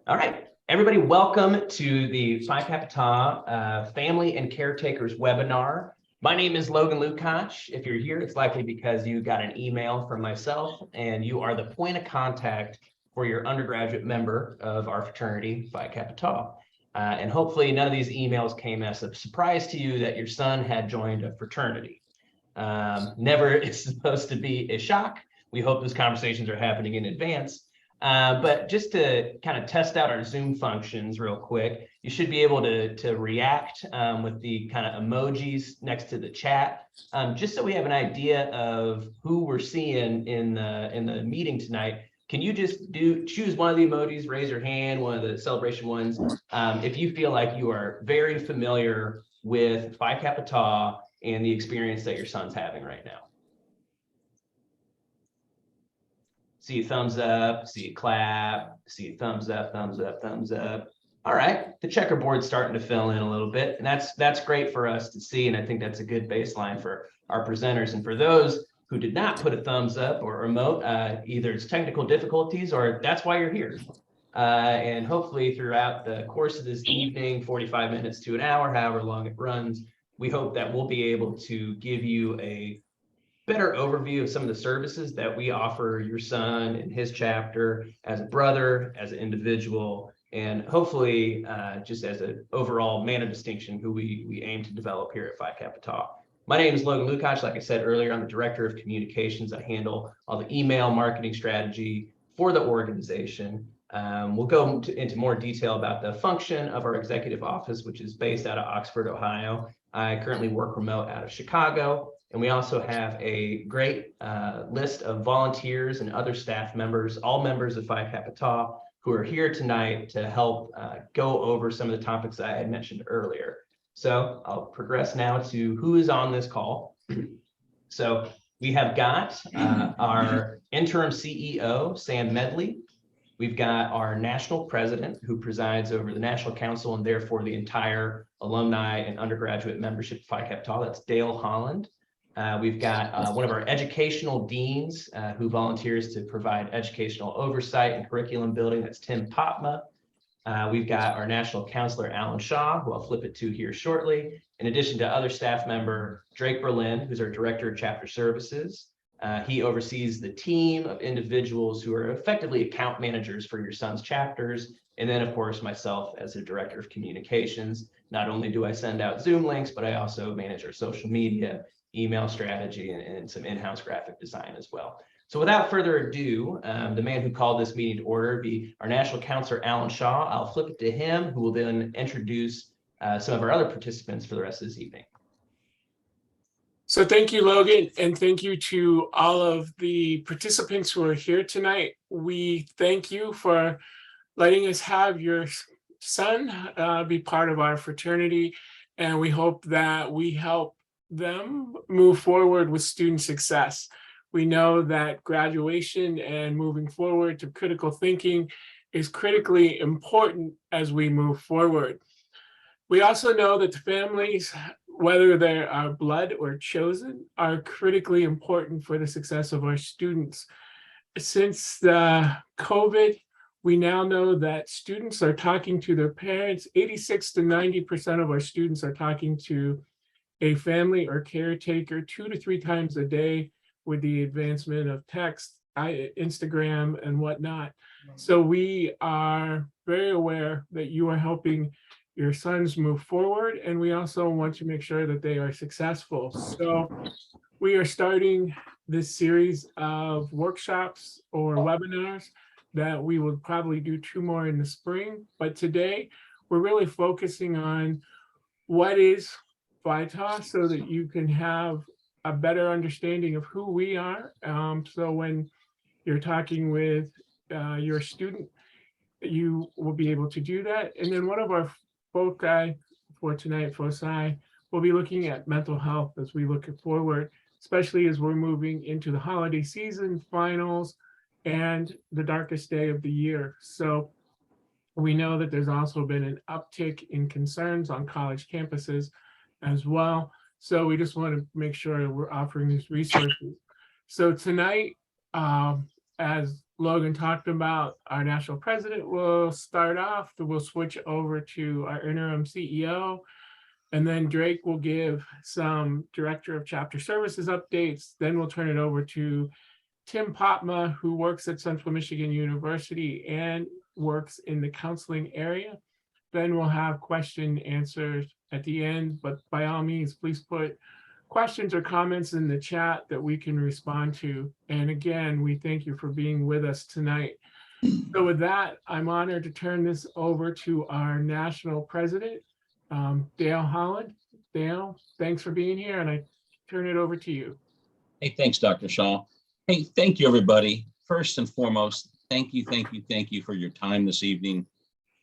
All right, everybody, welcome to the Phi Kappa Tau Family and Caretakers webinar. My name is Logan Lukacs. If you're here, it's likely because you got an email from myself and you are the point of contact for your undergraduate member of our fraternity, Phi Kappa Tau. And hopefully none of these emails came as a surprise to you that your son had joined a fraternity. Never is supposed to be a shock. We hope those conversations are happening in advance. But just to kind of test out our Zoom functions real quick, you should be able to react with the kind of emojis next to the chat, just so we have an idea of who we're seeing in the meeting tonight. Can you just choose one of the emojis, raise your hand, one of the celebration ones, if you feel like you are very familiar with Phi Kappa Tau and the experience that your son's having right now. See a thumbs up, see a clap, see a thumbs up, thumbs up, thumbs up. All right, the checkerboard's starting to fill in a little bit, and that's great for us to see, and I think that's a good baseline for our presenters. And for those who did not put a thumbs up or emote, either it's technical difficulties or that's why you're here. And hopefully throughout the course of this evening, 45 minutes to an hour, however long it runs, we hope that we'll be able to give you a better overview of some of the services that we offer your son and his chapter as a brother, as an individual, and hopefully just as an overall man of distinction who we aim to develop here at Phi Kappa Tau. My name is Logan Lukacs. Like I said earlier, I'm the Director of Communications. I handle all the email marketing strategy for the organization. We'll go into more detail about the function of our executive office, which is based out of Oxford, Ohio. I currently work remote out of Chicago. And we also have a great list of volunteers and other staff members, all members of Phi Kappa Tau, who are here tonight to help go over some of the topics I had mentioned earlier. So I'll progress now to who is on this call. So we have got our interim CEO, Sam Medley. We've got our national president who presides over the National Council and therefore the entire alumni and undergraduate membership of Phi Kappa Tau. That's Dale Holland. We've got one of our educational deans who volunteers to provide educational oversight and curriculum building. That's Tim Popma. We've got our national counselor, Alan Shaw, who I'll flip it to here shortly. In addition to other staff member, Drake Berlin, who's our director of chapter services. He oversees the team of individuals who are effectively account managers for your son's chapters. And then, of course, myself as the director of communications. Not only do I send out Zoom links, but I also manage our social media, email strategy, and some in-house graphic design as well. So without further ado, the man who called this meeting to order be our national counselor, Alan Shaw. I'll flip it to him, who will then introduce some of our other participants for the rest of this evening. So thank you, Logan, and thank you to all of the participants who are here tonight. We thank you for letting us have your son be part of our fraternity, and we hope that we help them move forward with student success. We know that graduation and moving forward to critical thinking is critically important as we move forward. We also know that the families, whether they are blood or chosen, are critically important for the success of our students. Since the COVID, we now know that students are talking to their parents. 86 to 90% of our students are talking to a family or caretaker 2 to 3 times a day with the advancement of text, Instagram, and whatnot. So we are very aware that you are helping your sons move forward, and we also want to make sure that they are successful. So we are starting this series of workshops or webinars that we will probably do 2 more in the spring. But today we're really focusing on what is Phi Tau so that you can have a better understanding of who we are. So when you're talking with your student, you will be able to do that. And then one of our foci for tonight, foci, will be looking at mental health as we look forward, especially as we're moving into the holiday season, finals, and the darkest day of the year. So we know that there's also been an uptick in concerns on college campuses as well. So we just want to make sure we're offering these resources. So tonight, as Logan talked about, our national president will start off. We'll switch over to our interim CEO. And then Drake will give some director of chapter services updates. Then we'll turn it over to Tim Potma, who works at Central Michigan University and works in the counseling area. Then we'll have question answers at the end, but by all means, please put questions or comments in the chat that we can respond to. And again, we thank you for being with us tonight. So with that, I'm honored to turn this over to our national president, Dale Holland. Dale, thanks for being here, and I turn it over to you. Hey, thanks, Dr. Shaw. Hey, thank you, everybody. First and foremost, thank you for your time this evening.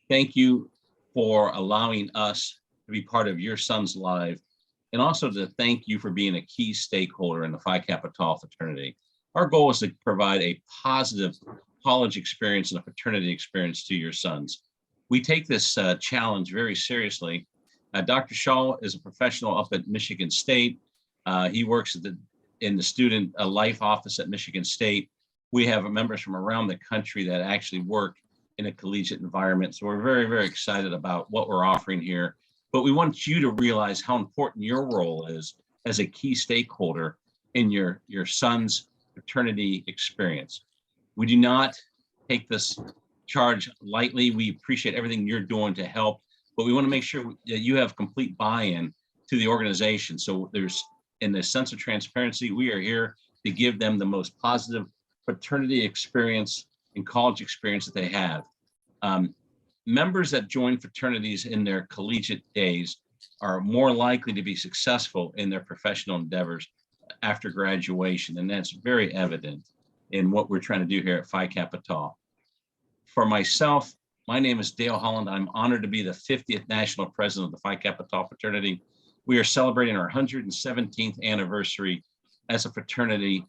Thank you for allowing us to be part of your son's life, and also to thank you for being a key stakeholder in the Phi Kappa Tau fraternity. Our goal is to provide a positive college experience and a fraternity experience to your sons. We take this challenge very seriously. Dr. Shaw is a professional up at Michigan State. He works in the student life office at Michigan State. We have members from around the country that actually work in a collegiate environment. So we're very, very excited about what we're offering here. But we want you to realize how important your role is as a key stakeholder in your son's fraternity experience. We do not take this charge lightly. We appreciate everything you're doing to help, but we want to make sure that you have complete buy-in to the organization. So there's, in the sense of transparency, we are here to give them the most positive fraternity experience and college experience that they have. Members that join fraternities in their collegiate days are more likely to be successful in their professional endeavors after graduation, and that's very evident in what we're trying to do here at Phi Kappa Tau. For myself, my name is Dale Holland. I'm honored to be the 50th National President of the Phi Kappa Tau fraternity. We are celebrating our 117th anniversary as a fraternity,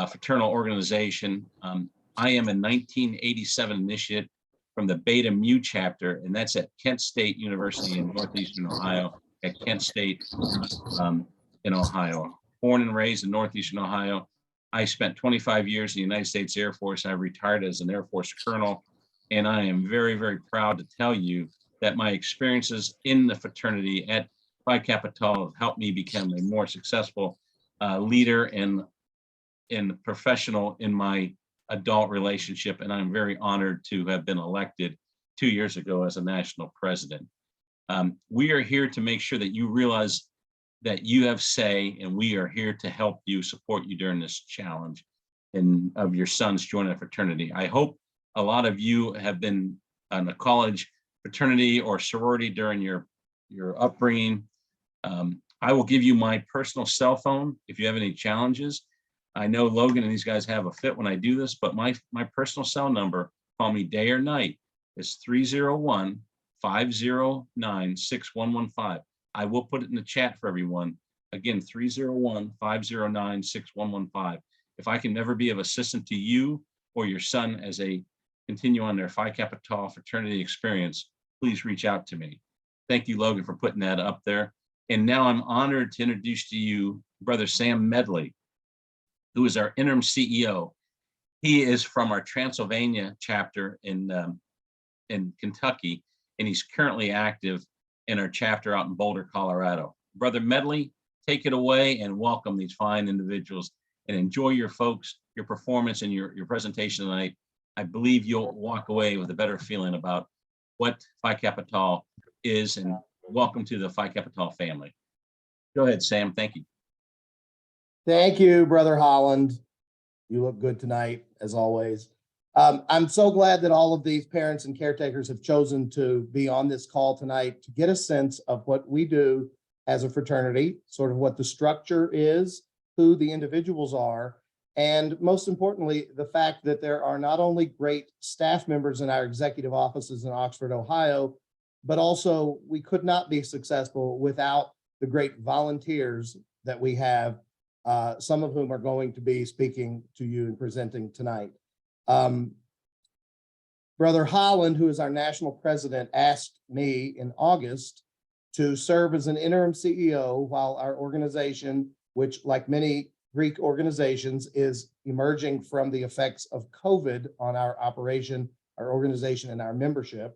fraternal organization. I am a 1987 initiate from the Beta Mu chapter, and that's at Kent State University in Northeastern Ohio, at Kent State in Ohio. Born and raised in Northeastern Ohio. I spent 25 years in the United States Air Force. I retired as an Air Force colonel, and I am very, very proud to tell you that my experiences in the fraternity at Phi Kappa Tau have helped me become a more successful leader and professional in my adult relationship, and I'm very honored to have been elected 2 years ago as a national president. We are here to make sure that you realize that you have say, and we are here to help you, support you during this challenge and of your sons joining a fraternity. I hope a lot of you have been in a college fraternity or sorority during your upbringing. I will give you my personal cell phone if you have any challenges. I know Logan and these guys have a fit when I do this, but my personal cell number, call me day or night, is 301-509-6115. I will put it in the chat for everyone. Again, 301-509-6115. If I can never be of assistance to you or your son as they continue on their Phi Kappa Tau fraternity experience, please reach out to me. Thank you, Logan, for putting that up there. And now I'm honored to introduce to you Brother Sam Medley, who is our interim CEO. He is from our Transylvania chapter in Kentucky, and he's currently active in our chapter out in Boulder, Colorado. Brother Medley, take it away and welcome these fine individuals and enjoy your performance and your presentation tonight. I believe you'll walk away with a better feeling about what Phi Kappa Tau is, and welcome to the Phi Kappa Tau family. Go ahead, Sam. Thank you. Thank you, Brother Holland. You look good tonight, as always. I'm so glad that all of these parents and caretakers have chosen to be on this call tonight to get a sense of what we do as a fraternity, sort of what the structure is, who the individuals are, and most importantly, the fact that there are not only great staff members in our executive offices in Oxford, Ohio, but also we could not be successful without the great volunteers that we have, some of whom are going to be speaking to you and presenting tonight. Brother Holland, who is our national president, asked me in August to serve as an interim CEO while our organization, which like many Greek organizations is emerging from the effects of COVID on our operation, our organization, and our membership,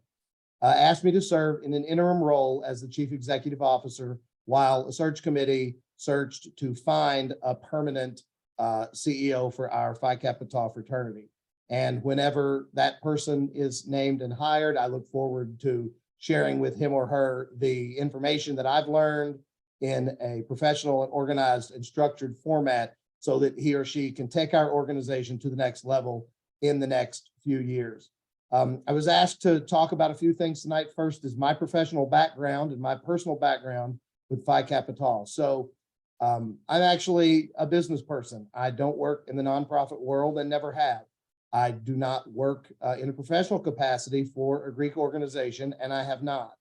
asked me to serve in an interim role as the chief executive officer while a search committee searched to find a permanent CEO for our Phi Kappa Tau fraternity. And whenever that person is named and hired, I look forward to sharing with him or her the information that I've learned in a professional and organized and structured format so that he or she can take our organization to the next level in the next few years. I was asked to talk about a few things tonight. First is my professional background and my personal background with Phi Kappa Tau. So I'm actually a business person. I don't work in the nonprofit world and never have. I do not work in a professional capacity for a Greek organization, and I have not.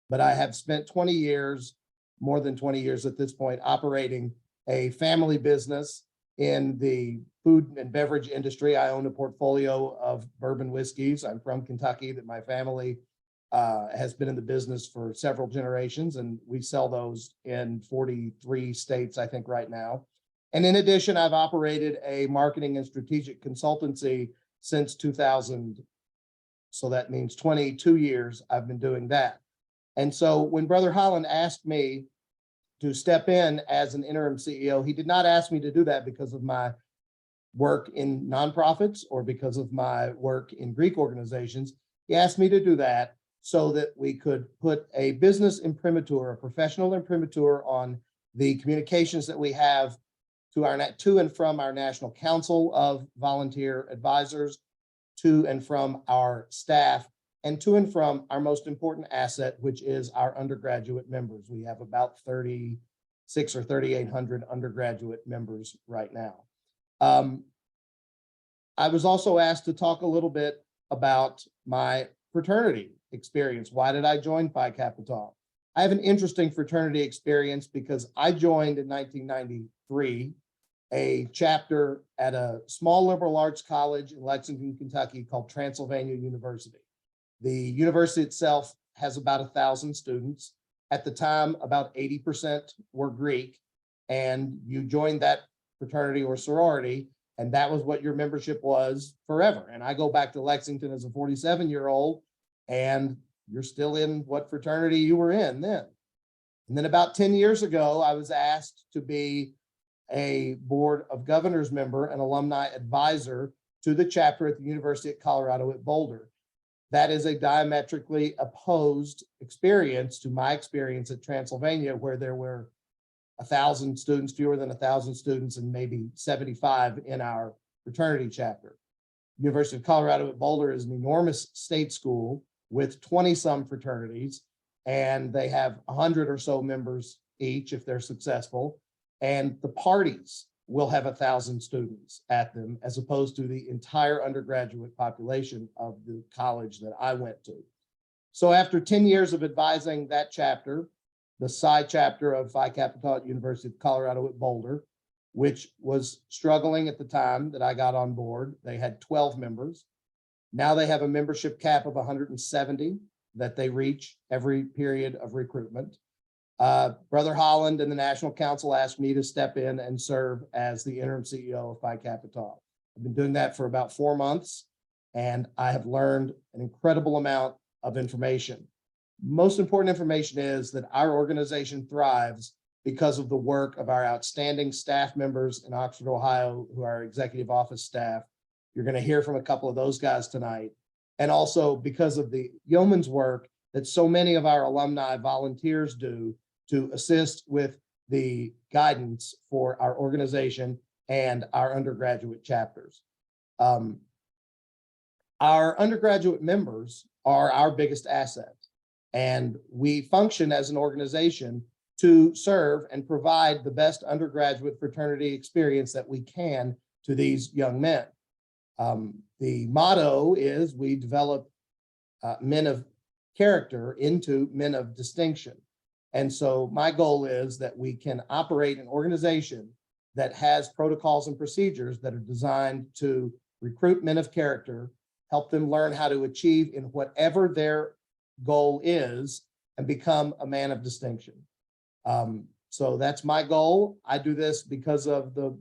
But I have spent 20 years, more than 20 years at this point, operating a family business in the food and beverage industry. I own a portfolio of bourbon whiskeys. I'm from Kentucky, that my family has been in the business for several generations, and we sell those in 43 states, I think, right now. And in addition, I've operated a marketing and strategic consultancy since 2000. So that means 22 years I've been doing that. And so when Brother Holland asked me to step in as an interim CEO, he did not ask me to do that because of my work in nonprofits or because of my work in Greek organizations. He asked me to do that so that we could put a business imprimatur, a professional imprimatur on the communications that we have to and from our National Council of Volunteer Advisors, to and from our staff, and to and from our most important asset, which is our undergraduate members. We have about 3,600 or 3,800 undergraduate members right now. I was also asked to talk a little bit about my fraternity experience. Why did I join Phi Kappa Tau? I have an interesting fraternity experience because I joined in 1993 a chapter at a small liberal arts college in Lexington, Kentucky called Transylvania University. The university itself has about 1,000 students. At the time, about 80% were Greek, and you joined that fraternity or sorority, and that was what your membership was forever. And I go back to Lexington as a 47-year-old, and you're still in what fraternity you were in then. And then about 10 years ago, I was asked to be a Board of Governors member and alumni advisor to the chapter at the University of Colorado at Boulder. That is a diametrically opposed experience to my experience at Transylvania, where there were 1,000 students, fewer than 1,000 students, and maybe 75 in our fraternity chapter. University of Colorado at Boulder is an enormous state school with 20-some fraternities, and they have 100 or so members each if they're successful. And the parties will have 1,000 students at them, as opposed to the entire undergraduate population of the college that I went to. So after 10 years of advising that chapter, the Psi chapter of Phi Kappa Tau at University of Colorado at Boulder, which was struggling at the time that I got on board, they had 12 members. Now they have a membership cap of 170 that they reach every period of recruitment. Brother Holland and the National Council asked me to step in and serve as the interim CEO of Phi Kappa Tau. I've been doing that for about 4 months, and I have learned an incredible amount of information. Most important information is that our organization thrives because of the work of our outstanding staff members in Oxford, Ohio, who are executive office staff. You're going to hear from a couple of those guys tonight. And also because of the yeoman's work that so many of our alumni volunteers do to assist with the guidance for our organization and our undergraduate chapters. Our undergraduate members are our biggest asset, and we function as an organization to serve and provide the best undergraduate fraternity experience that we can to these young men. The motto is we develop men of character into men of distinction. And so my goal is that we can operate an organization that has protocols and procedures that are designed to recruit men of character, help them learn how to achieve in whatever their goal is, and become a man of distinction. So that's my goal. I do this because of the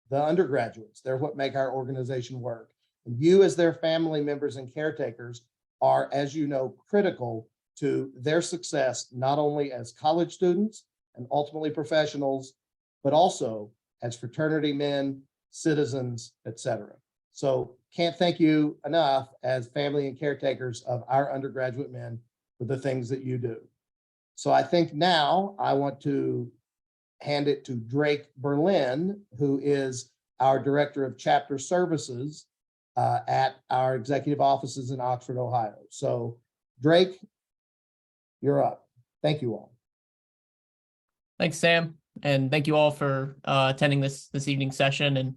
the undergraduates. They're what make our organization work. And you, as their family members and caretakers, are, as you know, critical to their success, not only as college students and ultimately professionals, but also as fraternity men, citizens, etc. So can't thank you enough as family and caretakers of our undergraduate men for the things that you do. So I think now I want to hand it to Drake Berlin, who is our Director of Chapter Services at our executive offices in Oxford, Ohio. So Drake, you're up. Thank you all. Thanks, Sam. And thank you all for attending this evening session. And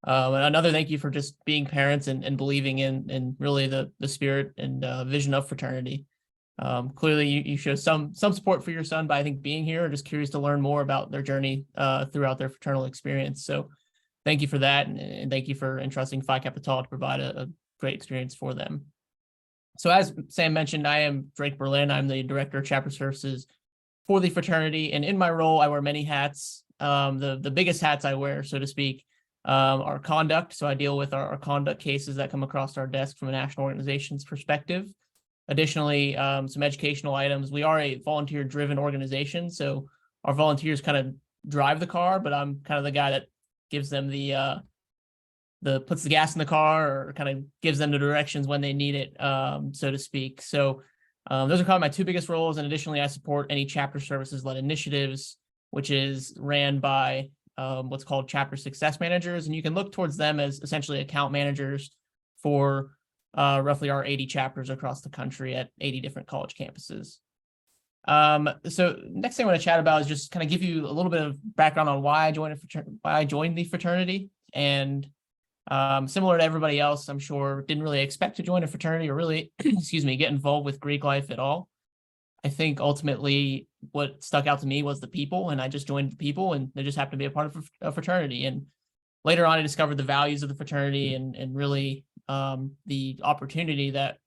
another thank you for just being parents and believing in really the spirit and vision of fraternity. Clearly you show some support for your son by, I think, being here, or just curious to learn more about their journey throughout their fraternal experience. So thank you for that. And thank you for entrusting Phi Kappa Tau to provide a great experience for them. So as Sam mentioned, I am Drake Berlin. I'm the Director of Chapter Services for the fraternity. And in my role, I wear many hats. The biggest hats I wear, so to speak, are conduct. So I deal with our conduct cases that come across our desk from a national organization's perspective. Additionally, some educational items. We are a volunteer-driven organization, so our volunteers kind of drive the car, but I'm kind of the guy that gives them puts the gas in the car, or kind of gives them the directions when they need it, so to speak. So those are kind of my two biggest roles. And additionally, I support any chapter services-led initiatives, which is ran by what's called chapter success managers. And you can look towards them as essentially account managers for roughly our 80 chapters across the country at 80 different college campuses. So next thing I want to chat about is just kind of give you a little bit of background on why I joined the fraternity. And similar to everybody else, I'm sure, didn't really expect to join a fraternity or really, excuse me, get involved with Greek life at all. I think ultimately what stuck out to me was the people, and I just joined the people, and they just happened to be a part of a fraternity. And later on, I discovered the values of the fraternity and really the opportunity that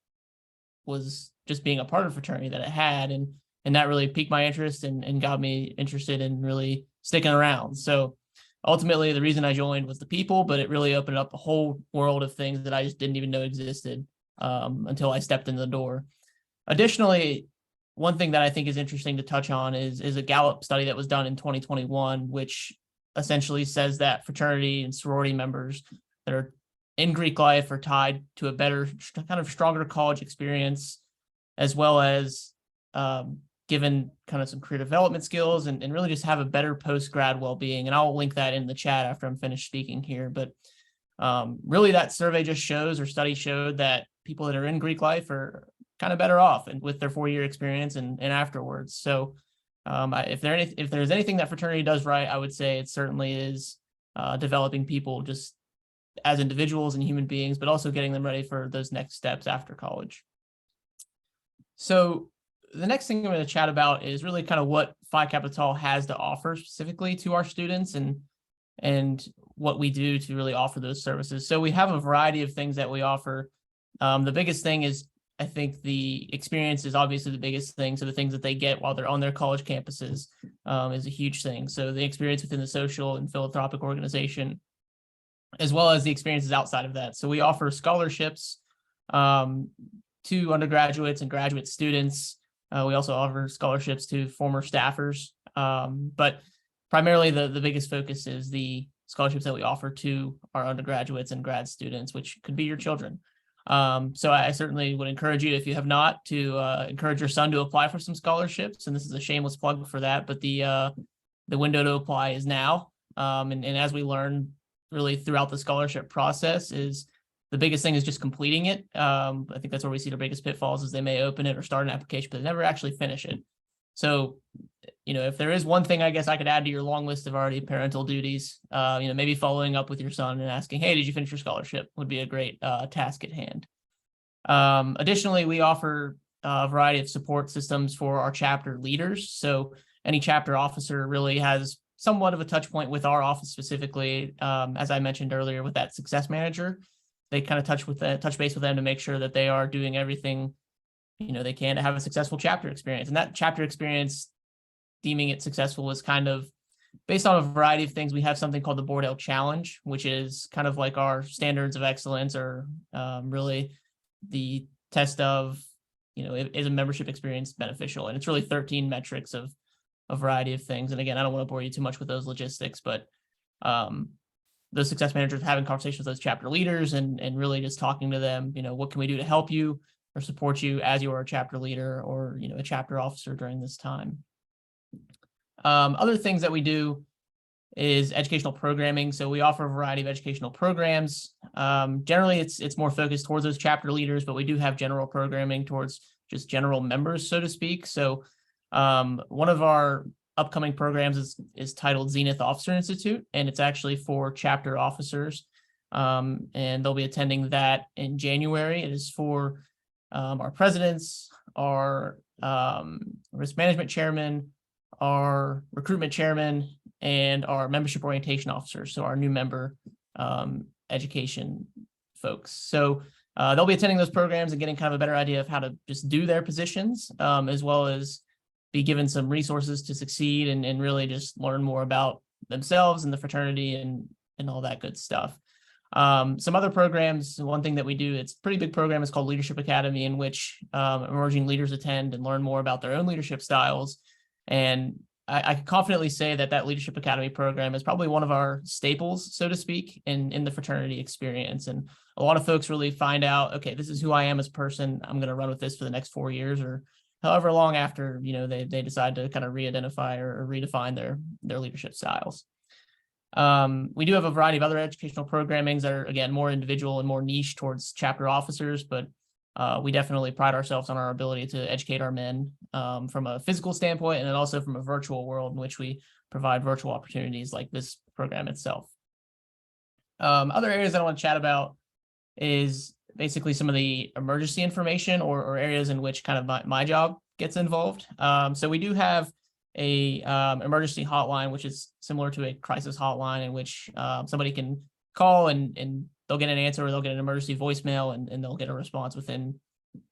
was just being a part of a fraternity that it had. And that really piqued my interest and got me interested in really sticking around. So ultimately, the reason I joined was the people, but it really opened up a whole world of things that I just didn't even know existed until I stepped in the door. Additionally, one thing that I think is interesting to touch on is a Gallup study that was done in 2021, which essentially says that fraternity and sorority members that are in Greek life are tied to a better, kind of stronger college experience, as well as given kind of some career development skills and really just have a better post-grad well-being. And I'll link that in the chat after I'm finished speaking here. But really that survey just shows, or study showed, that people that are in Greek life are kind of better off and with their 4-year experience and afterwards. So if there's anything that fraternity does right, I would say it certainly is developing people just as individuals and human beings, but also getting them ready for those next steps after college. So the next thing I'm going to chat about is really kind of what Phi Kappa Tau has to offer specifically to our students and what we do to really offer those services. So we have a variety of things that we offer. The biggest thing is, I think, the experience is obviously the biggest thing. So the things that they get while they're on their college campuses is a huge thing. So the experience within the social and philanthropic organization, as well as the experiences outside of that. So we offer scholarships to undergraduates and graduate students. We also offer scholarships to former staffers, but primarily the biggest focus is the scholarships that we offer to our undergraduates and grad students, which could be your children. So I certainly would encourage you, if you have not, to encourage your son to apply for some scholarships. And this is a shameless plug for that, but the window to apply is now. And as we learn really throughout the scholarship process, is the biggest thing is just completing it. I think that's where we see the biggest pitfalls, is they may open it or start an application, but they never actually finish it. So, if there is one thing I guess I could add to your long list of already parental duties, maybe following up with your son and asking, hey, did you finish your scholarship, would be a great task at hand. Additionally, we offer a variety of support systems for our chapter leaders. So any chapter officer really has somewhat of a touch point with our office specifically, as I mentioned earlier, with that success manager. They kind of touch base with them to make sure that they are doing everything they can to have a successful chapter experience. And that chapter experience, deeming it successful, is kind of based on a variety of things, we have something called the Bordell Challenge, which is kind of like our standards of excellence, or really the test of, is a membership experience beneficial? And it's really 13 metrics of a variety of things. And again, I don't want to bore you too much with those logistics, but those success managers having conversations with those chapter leaders and really just talking to them, what can we do to help you or support you as you are a chapter leader or, a chapter officer during this time. Other things that we do is educational programming. So we offer a variety of educational programs. Generally, it's more focused towards those chapter leaders, but we do have general programming towards just general members, so to speak. So one of our upcoming programs is titled Zenith Officer Institute, and it's actually for chapter officers. And they'll be attending that in January. It is for our presidents, our risk management chairman, our recruitment chairman, and our membership orientation officers, so our new member education folks. So they'll be attending those programs and getting kind of a better idea of how to just do their positions, as well as be given some resources to succeed and really just learn more about themselves and the fraternity and all that good stuff. Some other programs, one thing that we do, it's a pretty big program, is called Leadership Academy, in which emerging leaders attend and learn more about their own leadership styles. And I can confidently say that Leadership Academy program is probably one of our staples, so to speak, in the fraternity experience. And a lot of folks really find out, okay, this is who I am as a person. I'm going to run with this for the next 4 years, or however long after, they decide to kind of re-identify or redefine their leadership styles. We do have a variety of other educational programmings that are, again, more individual and more niche towards chapter officers, but we definitely pride ourselves on our ability to educate our men from a physical standpoint, and then also from a virtual world in which we provide virtual opportunities like this program itself. Other areas that I want to chat about is basically some of the emergency information or areas in which kind of my job gets involved. So we do have a emergency hotline, which is similar to a crisis hotline, in which somebody can call and they'll get an answer, or they'll get an emergency voicemail and they'll get a response within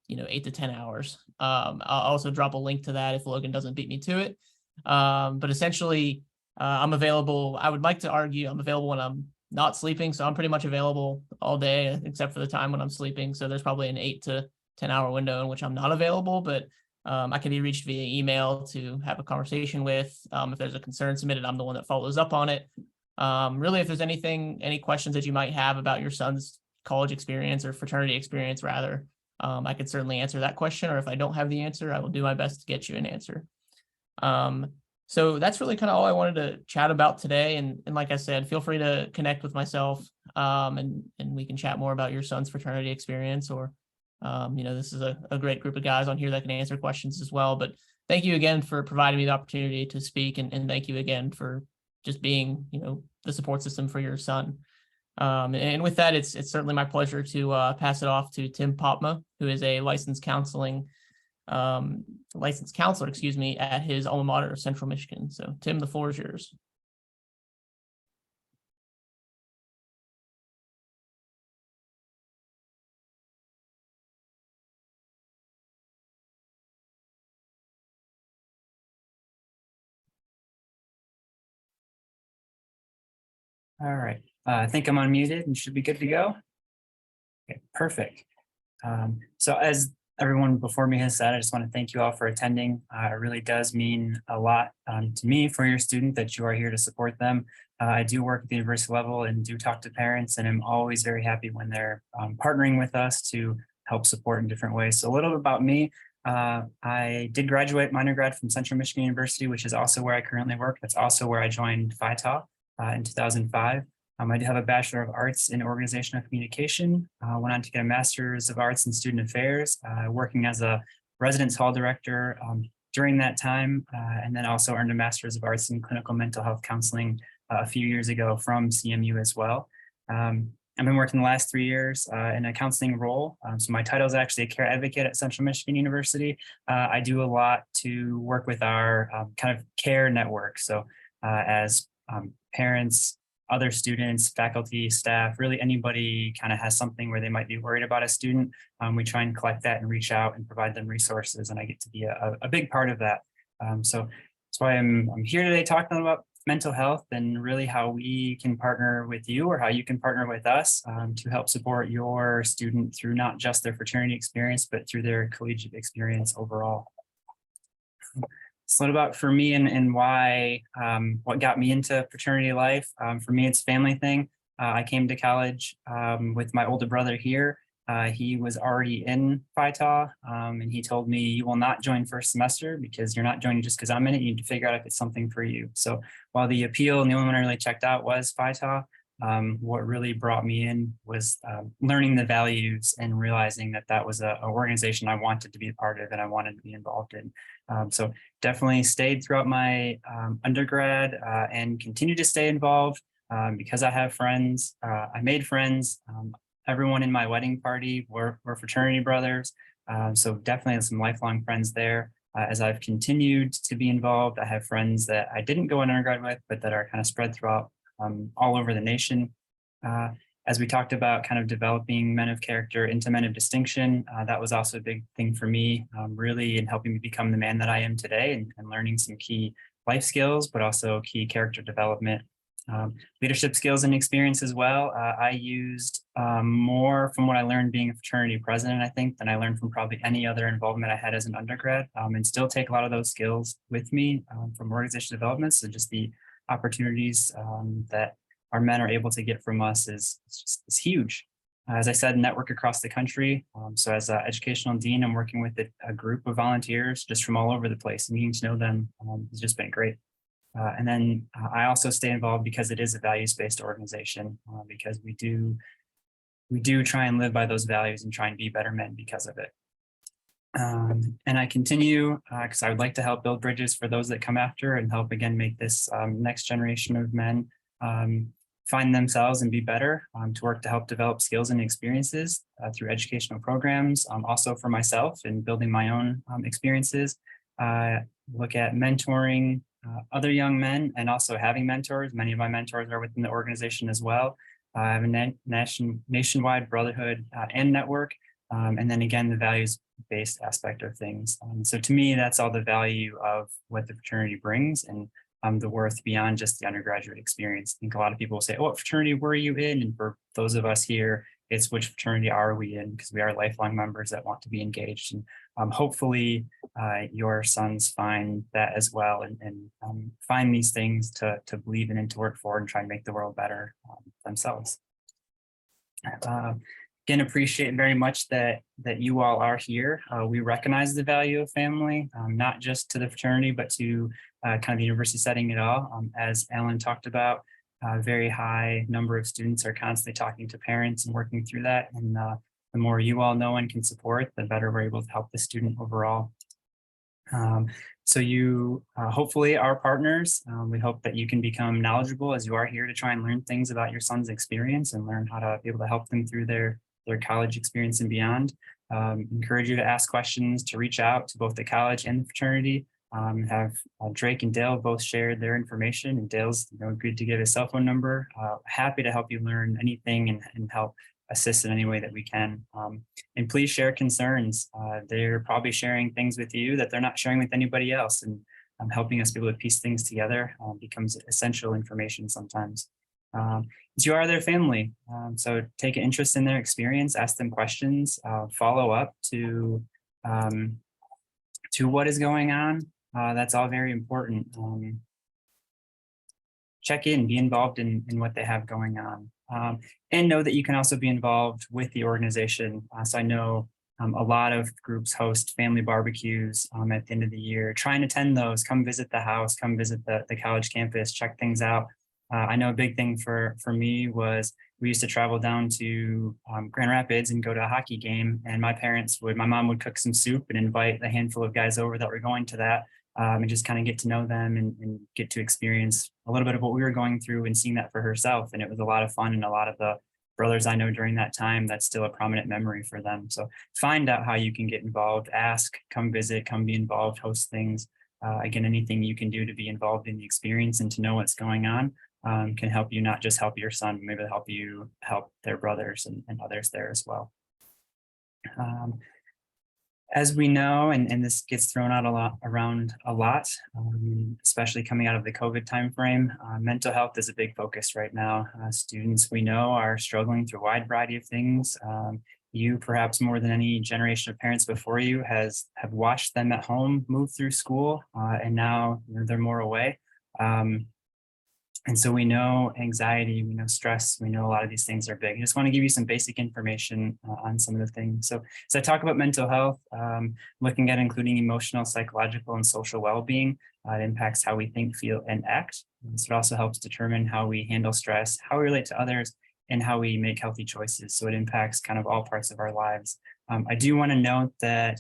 8 to 10 hours. I'll also drop a link to that if Logan doesn't beat me to it. But essentially, I'm available. I would like to argue I'm available when I'm not sleeping. So I'm pretty much available all day, except for the time when I'm sleeping. So there's probably an 8 to 10 hour window in which I'm not available, but I can be reached via email to have a conversation with. If there's a concern submitted, I'm the one that follows up on it. Really, if there's any questions that you might have about your son's college experience or fraternity experience, rather, I could certainly answer that question. Or if I don't have the answer, I will do my best to get you an answer. So that's really kind of all I wanted to chat about today. And like I said, feel free to connect with myself and we can chat more about your son's fraternity experience, or, this is a great group of guys on here that can answer questions as well. But thank you again for providing me the opportunity to speak. And thank you again for just being, the support system for your son. And with that, it's certainly my pleasure to pass it off to Tim Popma, who is a licensed counselor, at his alma mater, Central Michigan. So Tim, the floor is yours. All right, I think I'm unmuted and should be good to go. Okay, perfect. So as everyone before me has said, I just want to thank you all for attending. It really does mean a lot to me for your student that you are here to support them. I do work at the university level and do talk to parents, and I'm always very happy when they're partnering with us to help support in different ways. So a little bit about me. I did graduate minor grad from Central Michigan University, which is also where I currently work. That's also where I joined Phi Tau in 2005. I do have a Bachelor of Arts in Organizational Communication. Went on to get a Master's of Arts in Student Affairs, working as a residence hall director during that time, and then also earned a Master's of Arts in Clinical Mental Health Counseling a few years ago from CMU as well. I've been working the last 3 years in a counseling role. So my title is actually a care advocate at Central Michigan University. I do a lot to work with our kind of care network. So as parents, other students, faculty, staff, really anybody kind of has something where they might be worried about a student, we try and collect that and reach out and provide them resources. And I get to be a big part of that. So that's why I'm here today talking about mental health and really how we can partner with you or how you can partner with us to help support your student through not just their fraternity experience, but through their collegiate experience overall. So what about for me and why, what got me into fraternity life? For me, it's a family thing. I came to college with my older brother here. He was already in Phi Tau, and he told me, you will not join first semester because you're not joining just because I'm in it. You need to figure out if it's something for you. So while the appeal and the only one I really checked out was Phi Tau, what really brought me in was learning the values and realizing that that was an organization I wanted to be a part of and I wanted to be involved in. So definitely stayed throughout my undergrad and continue to stay involved because I have friends. I made friends. Everyone in my wedding party were fraternity brothers. So definitely some lifelong friends there. As I've continued to be involved, I have friends that I didn't go in undergrad with, but that are kind of spread throughout all over the nation. As we talked about kind of developing men of character into men of distinction, that was also a big thing for me, really in helping me become the man that I am today and learning some key life skills, but also key character development. Leadership skills and experience as well. I used more from what I learned being a fraternity president, I think, than I learned from probably any other involvement I had as an undergrad, and still take a lot of those skills with me from organization development. So just the opportunities that our men are able to get from us is huge. As I said, network across the country. So as an educational dean, I'm working with a group of volunteers just from all over the place, and getting to know them has just been great. And then I also stay involved because it is a values-based organization, because we do try and live by those values and try and be better men because of it. And I continue because I would like to help build bridges for those that come after and help again make this next generation of men find themselves and be better, to work to help develop skills and experiences through educational programs. Also for myself in building my own experiences, look at mentoring other young men and also having mentors. Many of my mentors are within the organization as well. I have a nationwide brotherhood and network. And then again, the values-based aspect of things. So to me, that's all the value of what the fraternity brings and the worth beyond just the undergraduate experience. I think a lot of people will say, oh, what fraternity were you in? And for those of us here, it's which fraternity are we in? Because we are lifelong members that want to be engaged. And hopefully your sons find that as well and find these things to believe in and to work for and try and make the world better themselves. Again, appreciate very much that you all are here. We recognize the value of family, not just to the fraternity, but to kind of the university setting at all. As Alan talked about, a very high number of students are constantly talking to parents and working through that. And the more you all know and can support, the better we're able to help the student overall. So you hopefully are partners. We hope that you can become knowledgeable as you are here to try and learn things about your son's experience and learn how to be able to help them through their college experience and beyond. Encourage you to ask questions, to reach out to both the college and the fraternity. Have Drake and Dale both shared their information, and Dale's agreed to give his cell phone number. Happy to help you learn anything and help assist in any way that we can. And please share concerns. They're probably sharing things with you that they're not sharing with anybody else, and helping us be able to piece things together becomes essential information sometimes. You are their family, so take an interest in their experience, ask them questions, follow up to what is going on. That's all very important. Check in, be involved in what they have going on, and know that you can also be involved with the organization. So I know a lot of groups host family barbecues at the end of the year. Try and attend those, come visit the house, come visit the college campus, check things out. I know a big thing for me was we used to travel down to Grand Rapids and go to a hockey game, and my mom would cook some soup and invite a handful of guys over that were going to that, and just kind of get to know them and get to experience a little bit of what we were going through and seeing that for herself. And it was a lot of fun, and a lot of the brothers I know during that time, that's still a prominent memory for them. So find out how you can get involved, ask, come visit, come be involved, host things. Again, anything you can do to be involved in the experience and to know what's going on can help you not just help your son, but maybe help you help their brothers and others there as well. As we know, and this gets thrown out around a lot, especially coming out of the COVID timeframe, mental health is a big focus right now. Students we know are struggling through a wide variety of things. You, perhaps more than any generation of parents before you, have watched them at home move through school, and now they're more away. And so we know anxiety, we know stress, we know a lot of these things are big. I just want to give you some basic information on some of the things. So as I talk about mental health, looking at including emotional, psychological, and social well-being, it impacts how we think, feel, and act. And so it also helps determine how we handle stress, how we relate to others, and how we make healthy choices. So it impacts kind of all parts of our lives. I do want to note that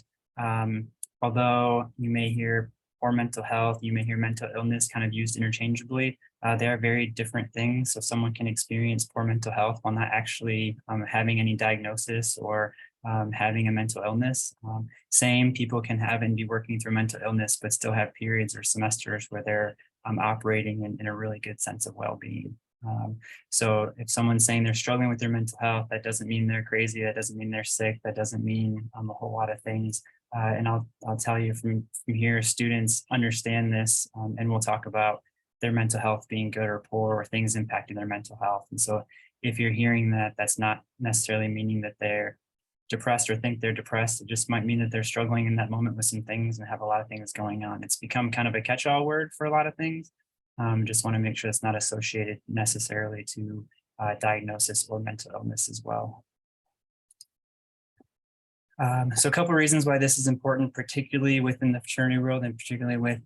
although you may hear poor mental health, you may hear mental illness kind of used interchangeably, they are very different things. So someone can experience poor mental health while not actually having any diagnosis or having a mental illness. Same people can have and be working through mental illness, but still have periods or semesters where they're operating in a really good sense of well-being. So if someone's saying they're struggling with their mental health, that doesn't mean they're crazy. That doesn't mean they're sick. That doesn't mean a whole lot of things. And I'll tell you from here, students understand this, and we'll talk about their mental health being good or poor, or things impacting their mental health. And so if you're hearing that, that's not necessarily meaning that they're depressed or think they're depressed. It just might mean that they're struggling in that moment with some things and have a lot of things going on. It's become kind of a catch-all word for a lot of things. Just want to make sure it's not associated necessarily to diagnosis or mental illness as well. So a couple of reasons why this is important, particularly within the fraternity world and particularly with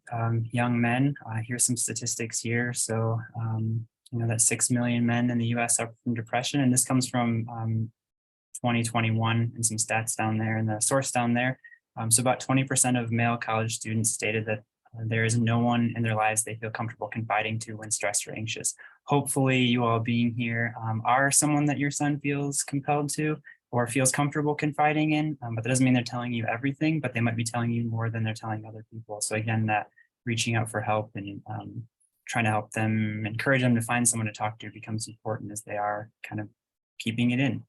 young men. Here's some statistics here. So, you know, that 6 million men in the US suffer from depression, and this comes from 2021 and some stats down there and the source down there. So about 20% of male college students stated that there is no one in their lives they feel comfortable confiding to when stressed or anxious. Hopefully you all being here are someone that your son feels compelled to or feels comfortable confiding in, but that doesn't mean they're telling you everything, but they might be telling you more than they're telling other people. So again, that reaching out for help and trying to help them, encourage them to find someone to talk to becomes important as they are kind of keeping it in.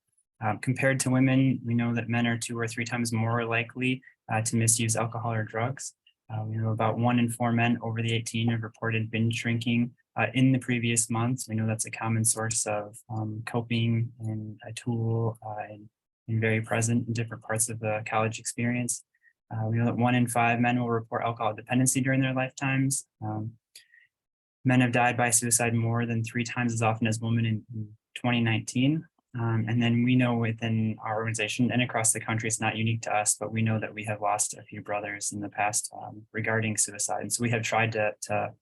Compared to women, we know that men are 2 or 3 times more likely to misuse alcohol or drugs. We know about 1 in 4 men over the 18 have reported binge drinking in the previous months. We know that's a common source of coping and a tool and very present in different parts of the college experience. We know that 1 in 5 men will report alcohol dependency during their lifetimes. Men have died by suicide more than 3 times as often as women in 2019. And then we know within our organization and across the country, it's not unique to us, but we know that we have lost a few brothers in the past regarding suicide. And so we have tried to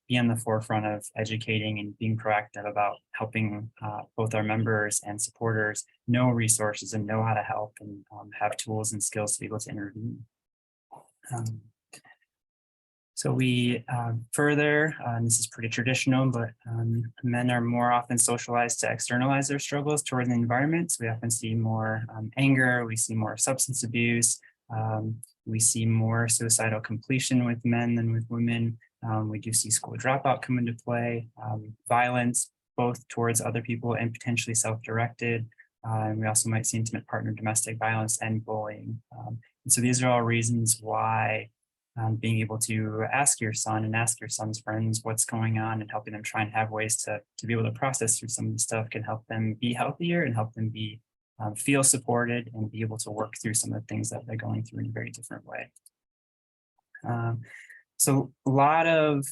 be on the forefront of educating and being proactive about helping both our members and supporters know resources and know how to help and have tools and skills to be able to intervene. So we further, and this is pretty traditional, but men are more often socialized to externalize their struggles toward the environment. So we often see more anger, we see more substance abuse, we see more suicidal completion with men than with women. We do see school dropout come into play, violence, both towards other people and potentially self-directed. And we also might see intimate partner domestic violence and bullying. And so these are all reasons why being able to ask your son and ask your son's friends what's going on and helping them try and have ways to be able to process through some of the stuff can help them be healthier and help them be feel supported and be able to work through some of the things that they're going through in a very different way. So a lot of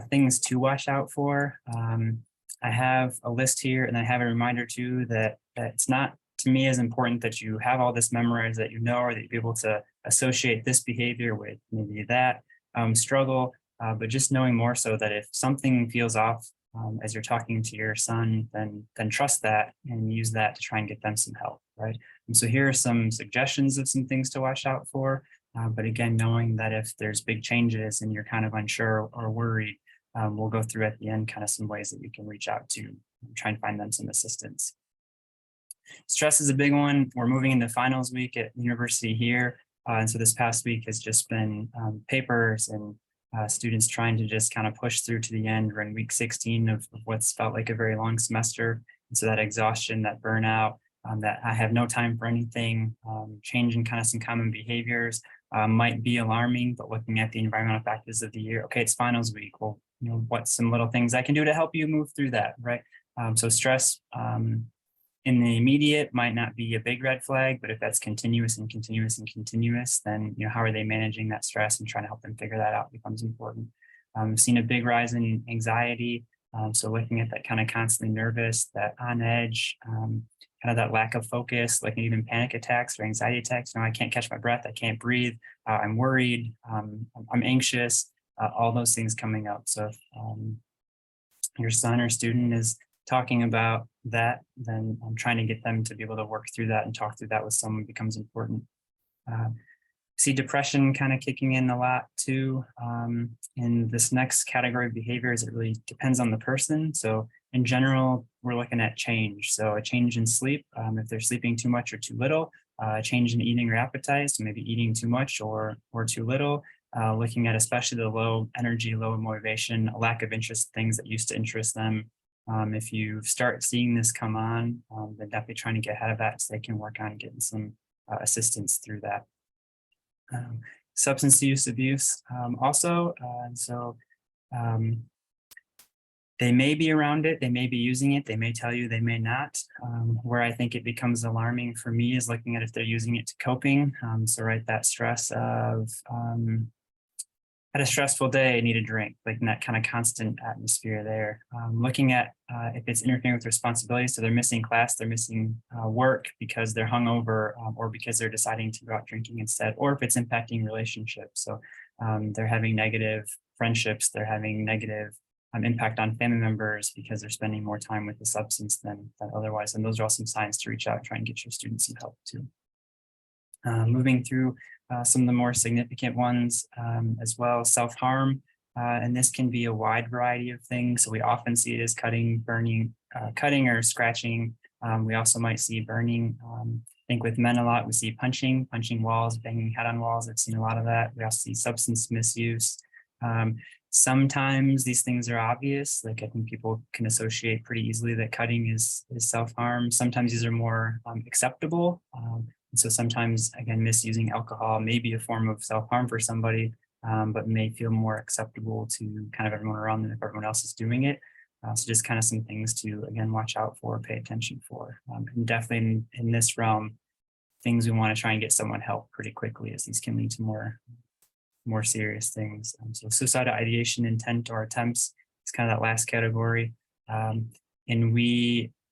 things to watch out for. I have a list here and I have a reminder too that it's not to me as important that you have all this memorized that you know, or that you're able to associate this behavior with maybe that struggle, but just knowing more so that if something feels off as you're talking to your son, then trust that and use that to try and get them some help, right? And so here are some suggestions of some things to watch out for. But again, knowing that if there's big changes and you're kind of unsure or worried, we'll go through at the end kind of some ways that you can reach out to try and find them some assistance. Stress is a big one. We're moving into finals week at university here. And so this past week has just been papers and students trying to just kind of push through to the end. We're in week 16 of what's felt like a very long semester. And so that exhaustion, that burnout, that I have no time for anything, changing kind of some common behaviors might be alarming, but looking at the environmental factors of the year, okay, it's finals week. Well, what's some little things I can do to help you move through that, right? So stress in the immediate might not be a big red flag, but if that's continuous and continuous and continuous, then how are they managing that stress and trying to help them figure that out becomes important. Seen a big rise in anxiety. So looking at that kind of constantly nervous, that on edge, kind of that lack of focus, like even panic attacks or anxiety attacks. I can't catch my breath, I can't breathe, I'm worried, I'm anxious, all those things coming up. So if your son or student is talking about that, then I'm trying to get them to be able to work through that and talk through that with someone becomes important. See depression kind of kicking in a lot too. In this next category of behaviors, it really depends on the person. So in general, we're looking at change. So a change in sleep, if they're sleeping too much or too little, a change in eating or appetite, so maybe eating too much or too little, looking at especially the low energy, low motivation, a lack of interest, things that used to interest them. If you start seeing this come on, then definitely trying to get ahead of that so they can work on getting some assistance through that. Substance use abuse also. They may be around it, they may be using it, they may tell you, they may not. Where I think it becomes alarming for me is looking at if they're using it to coping. So right, that stress of had a stressful day, I need a drink, like in that kind of constant atmosphere there. Looking at if it's interfering with responsibilities, so they're missing class, they're missing work because they're hungover or because they're deciding to go out drinking instead, or if it's impacting relationships. So they're having negative friendships, they're having negative impact on family members because they're spending more time with the substance than otherwise. And those are all some signs to reach out and try and get your students some help too. Moving through some of the more significant ones as well, self-harm. And this can be a wide variety of things. So we often see it as cutting, burning, cutting or scratching. We also might see burning. I think with men a lot, we see punching walls, banging head on walls. I've seen a lot of that. We also see substance misuse. Sometimes these things are obvious. Like I think people can associate pretty easily that cutting is self-harm. Sometimes these are more acceptable. So sometimes, again, misusing alcohol may be a form of self-harm for somebody, but may feel more acceptable to kind of everyone around them if everyone else is doing it. So just kind of some things to, again, watch out for, pay attention for. And definitely in this realm, things we want to try and get someone help pretty quickly, as these can lead to more serious things. So suicidal ideation, intent, or attempts is kind of that last category. And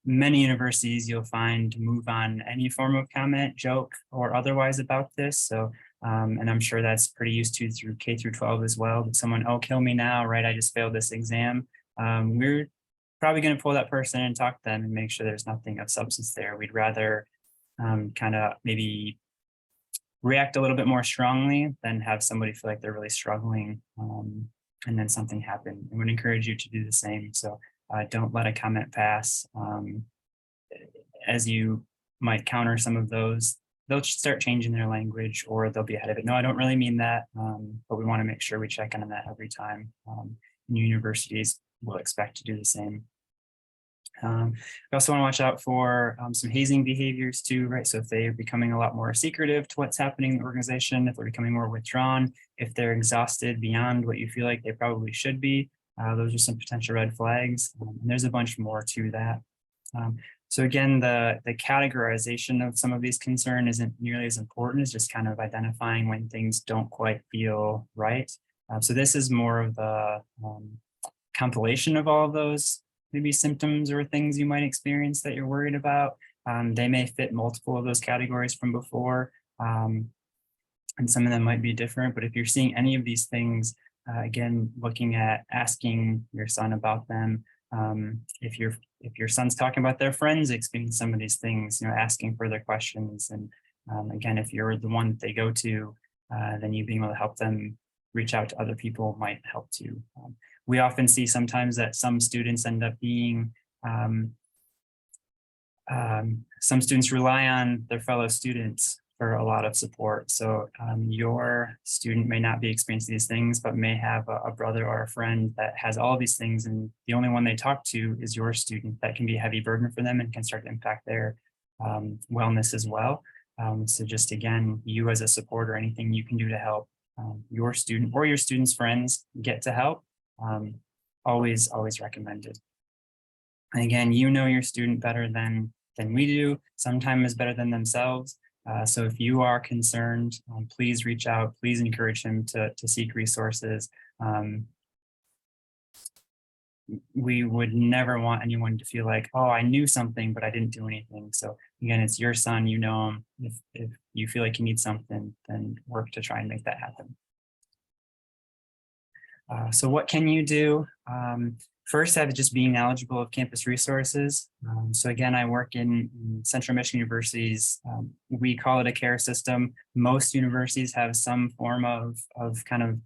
many universities you'll find move on any form of comment, joke, or otherwise about this. So, and I'm sure that's pretty used to through K through 12 as well. But someone, oh, kill me now, right? I just failed this exam. We're probably going to pull that person and talk to them and make sure there's nothing of substance there. We'd rather kind of maybe react a little bit more strongly than have somebody feel like they're really struggling and then something happen. I would encourage you to do the same. So don't let a comment pass. As you might counter some of those, they'll start changing their language or they'll be ahead of it. No, I don't really mean that, but we want to make sure we check in on that every time. Universities will expect to do the same. We also want to watch out for some hazing behaviors too, right? So if they're becoming a lot more secretive to what's happening in the organization, if they're becoming more withdrawn, if they're exhausted beyond what you feel like they probably should be, those are some potential red flags. And there's a bunch more to that. So again, the categorization of some of these concerns isn't nearly as important as just kind of identifying when things don't quite feel right. So this is more of the compilation of all of those maybe symptoms or things you might experience that you're worried about. They may fit multiple of those categories from before, and some of them might be different. But if you're seeing any of these things, again, looking at asking your son about them. If your son's talking about their friends experiencing some of these things, asking further questions. And again, if you're the one that they go to, then you being able to help them reach out to other people might help too. We often see sometimes that some students end up being, some students rely on their fellow students for a lot of support. So your student may not be experiencing these things, but may have a brother or a friend that has all these things, and the only one they talk to is your student. That can be a heavy burden for them and can start to impact their wellness as well. So just again, you as a support or anything you can do to help your student or your student's friends get to help, always recommended. And again, you know your student better than we do, sometimes better than themselves. So if you are concerned, please reach out, please encourage him to seek resources. We would never want anyone to feel like, oh, I knew something, but I didn't do anything. So again, it's your son, you know him. If you feel like you need something, then work to try and make that happen. So what can you do? First, I have just being knowledgeable of campus resources. So again, I work in Central Michigan Universities. We call it a care system. Most universities have some form of kind of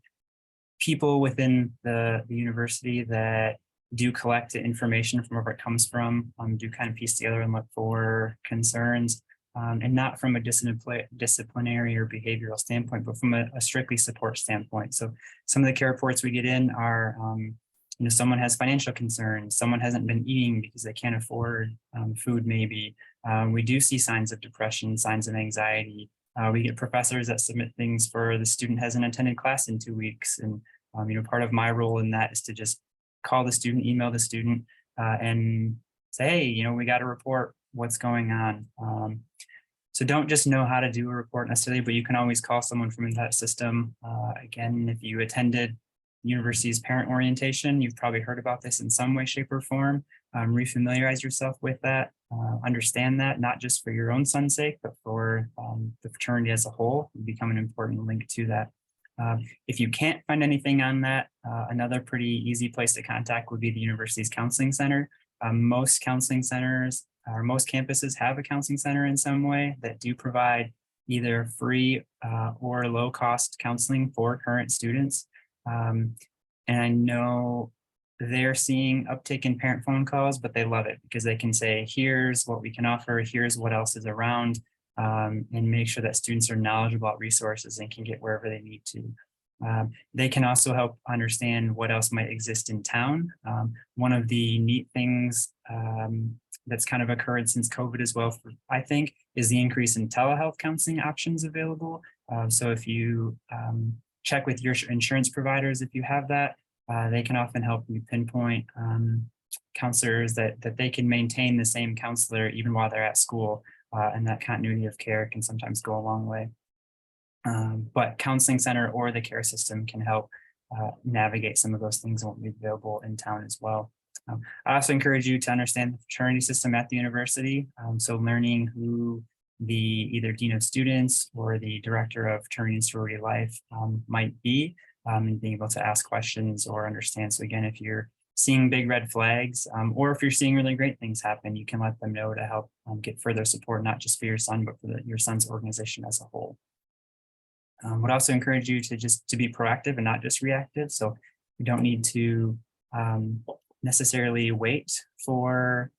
people within the university that do collect information from wherever it comes from, do kind of piece together and look for concerns, and not from a disciplinary or behavioral standpoint, but from a strictly support standpoint. So some of the care reports we get in are, someone has financial concerns, someone hasn't been eating because they can't afford food maybe. We do see signs of depression, signs of anxiety. We get professors that submit things for the student hasn't attended class in 2 weeks. And, part of my role in that is to just call the student, email the student, and say, hey, we got a report, what's going on? So don't just know how to do a report necessarily, but you can always call someone from that system. Again, if you attended university's parent orientation, you've probably heard about this in some way, shape, or form. Refamiliarize yourself with that, understand that, not just for your own son's sake, but for the fraternity as a whole, become an important link to that. If you can't find anything on that, another pretty easy place to contact would be the university's counseling center. Most counseling centers or most campuses have a counseling center in some way that do provide either free or low cost counseling for current students. And I know they're seeing uptick in parent phone calls, but they love it because they can say, here's what we can offer, here's what else is around, and make sure that students are knowledgeable about resources and can get wherever they need to. They can also help understand what else might exist in town. One of the neat things that's kind of occurred since COVID as well, I think, is the increase in telehealth counseling options available. So if you check with your insurance providers, if you have that, they can often help you pinpoint counselors that they can maintain the same counselor even while they're at school. And that continuity of care can sometimes go a long way. But counseling center or the care system can help navigate some of those things and won't be available in town as well. I also encourage you to understand the fraternity system at the university. So learning who the either dean of students or the director of fraternity and sorority life might be, and being able to ask questions or understand. So again, if you're seeing big red flags, or if you're seeing really great things happen, you can let them know to help get further support, not just for your son, but for your son's organization as a whole. Would also encourage you to be proactive and not just reactive. So you don't need to necessarily wait for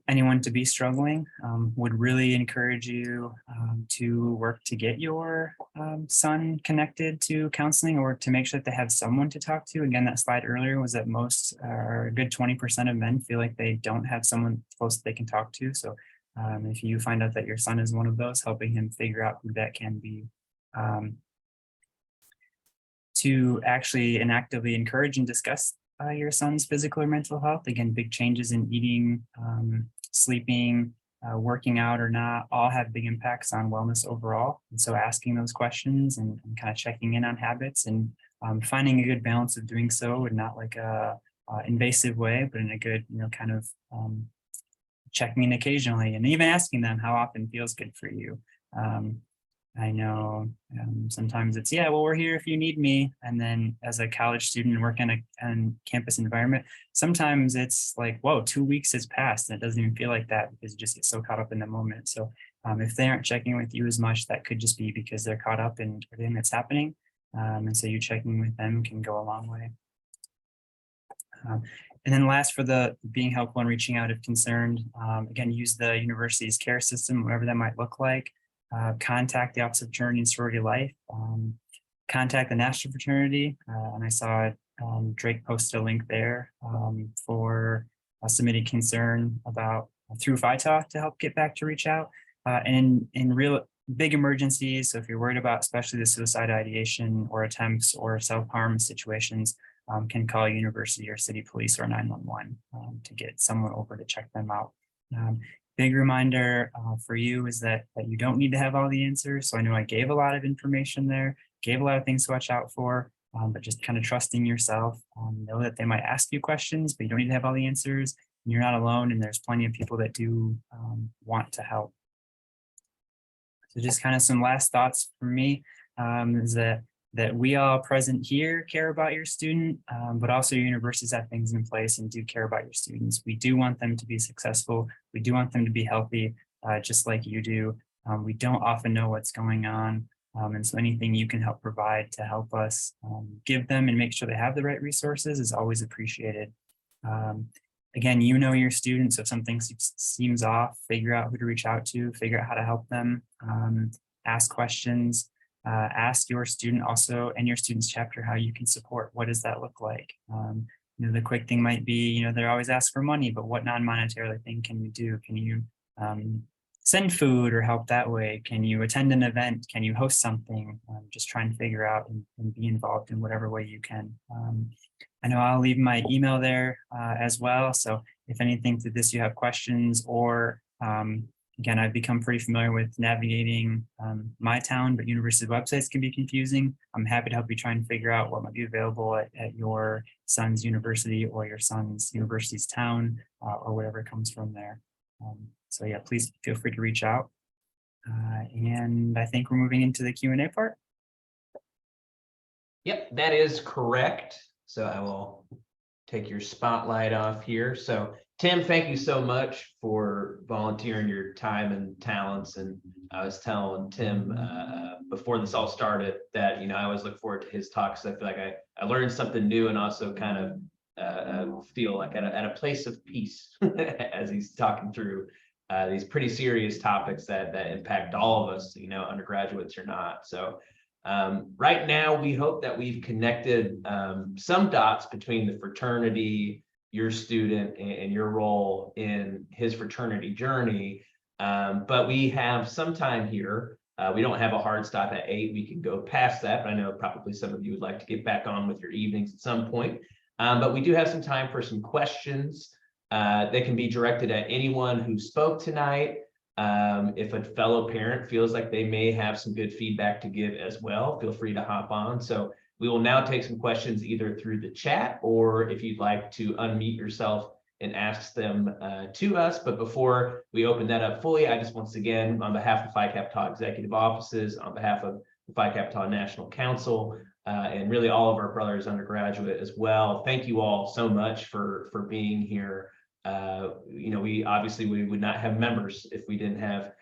anyone to be struggling. Would really encourage you to work to get your son connected to counseling or to make sure that they have someone to talk to. Again, that slide earlier was that most or a good 20% of men feel like they don't have someone close that they can talk to. So if you find out that your son is one of those, helping him figure out who that can be. To actually and actively encourage and discuss your son's physical or mental health. Again, big changes in eating, sleeping, working out or not, all have big impacts on wellness overall. And so asking those questions and kind of checking in on habits and finding a good balance of doing so in not like a invasive way, but in a good, kind of checking in occasionally and even asking them how often feels good for you. I know sometimes it's, yeah, well, we're here if you need me. And then as a college student working in a campus environment, sometimes it's like, whoa, 2 weeks has passed and it doesn't even feel like that because you just get so caught up in the moment. So if they aren't checking with you as much, that could just be because they're caught up in everything that's happening. And so you checking with them can go a long way. And then last, for the being helpful and reaching out if concerned, again, use the university's care system, whatever that might look like. Contact the Office of Fraternity and Sorority Life, contact the National Fraternity. And I saw Drake posted a link there for submitting concern about through FITA to help get back to reach out. And in real big emergencies, so if you're worried about especially the suicide ideation or attempts or self-harm situations, can call university or city police or 911 to get someone over to check them out. Big reminder for you is that you don't need to have all the answers. So I know I gave a lot of information there, gave a lot of things to watch out for, but just kind of trusting yourself. Know that they might ask you questions, but you don't need to have all the answers. And you're not alone, and there's plenty of people that do want to help. So just kind of some last thoughts from me is that we all present here care about your student, but also your universities have things in place and do care about your students. We do want them to be successful. We do want them to be healthy, just like you do. We don't often know what's going on. And so anything you can help provide to help us give them and make sure they have the right resources is always appreciated. Again, you know your students, so if something seems off, figure out who to reach out to, figure out how to help them, ask questions, ask your student also and your student's chapter how you can support. What does that look like? The quick thing might be, they're always asked for money, but what non-monetary thing can you do? Can you send food or help that way? Can you attend an event? Can you host something? Just try and figure out and be involved in whatever way you can. I know I'll leave my email there as well. So if anything through this you have questions, or again, I've become pretty familiar with navigating my town, but university websites can be confusing. I'm happy to help you try and figure out what might be available at your son's university or your son's university's town or whatever comes from there. So yeah, please feel free to reach out. And I think we're moving into the Q&A part. Yep, that is correct. So I will take your spotlight off here. So Tim, thank you so much for volunteering your time and talents. And I was telling Tim before this all started that, I always look forward to his talks. I feel like I learned something new and also kind of feel like at a place of peace as he's talking through these pretty serious topics that impact all of us, undergraduates or not. So right now, we hope that we've connected some dots between the fraternity, your student, and your role in his fraternity journey. But we have some time here. We don't have a hard stop at 8. We can go past that, but I know probably some of you would like to get back on with your evenings at some point. But we do have some time for some questions that can be directed at anyone who spoke tonight. If a fellow parent feels like they may have some good feedback to give as well, feel free to hop on. So we will now take some questions either through the chat, or if you'd like to unmute yourself and ask them to us. But before we open that up fully, I just once again, on behalf of Phi Kappa Tau executive offices, on behalf of the Phi Kappa Tau National Council, and really all of our brothers undergraduate as well, thank you all so much for being here. We obviously would not have members if we didn't have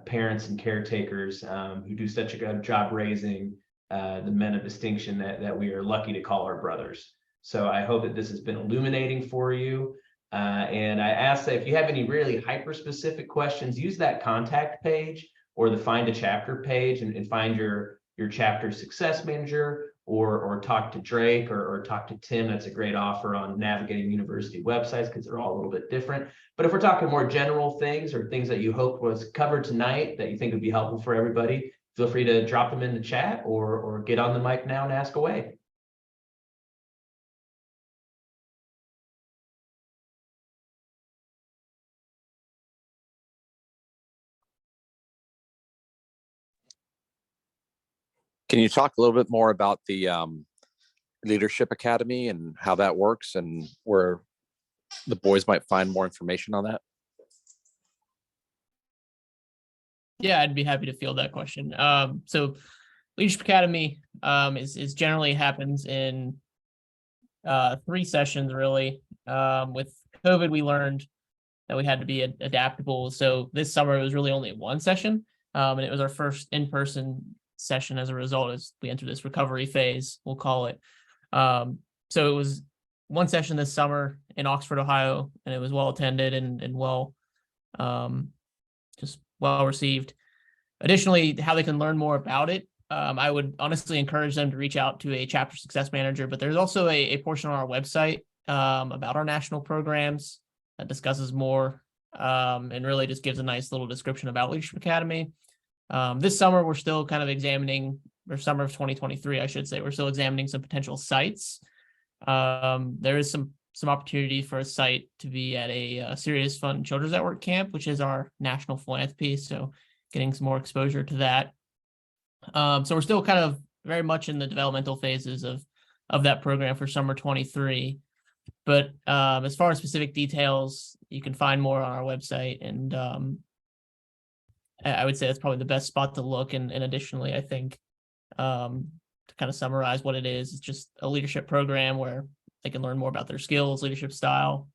parents and caretakers who do such a good job raising the men of distinction that we are lucky to call our brothers. So I hope that this has been illuminating for you. And I ask that if you have any really hyper-specific questions, use that contact page or the Find a Chapter page and find your chapter success manager, or talk to Drake or talk to Tim. That's a great offer on navigating university websites because they're all a little bit different. But if we're talking more general things or things that you hope was covered tonight that you think would be helpful for everybody, feel free to drop them in the chat or get on the mic now and ask away. Can you talk a little bit more about the Leadership Academy and how that works and where the boys might find more information on that? Yeah, I'd be happy to field that question. So Leadership Academy is generally happens in 3 sessions, really. With COVID, we learned that we had to be adaptable. So this summer, it was really only 1 session, and it was our first in-person session as a result as we enter this recovery phase, we'll call it. So it was 1 session this summer in Oxford, Ohio, and it was well attended and well received. Additionally, how they can learn more about it, I would honestly encourage them to reach out to a chapter success manager, but there's also a portion on our website about our national programs that discusses more and really just gives a nice little description about Leadership Academy. This summer, we're still kind of examining, or summer of 2023, I should say, we're still examining some potential sites. There is some opportunity for a site to be at a Serious Fun Children's Network camp, which is our national philanthropy. So getting some more exposure to that. So we're still kind of very much in the developmental phases of that program for summer 23. But as far as specific details, you can find more on our website. And I would say that's probably the best spot to look. And additionally, I think to kind of summarize what it is, it's just a leadership program where they can learn more about their skills, leadership style,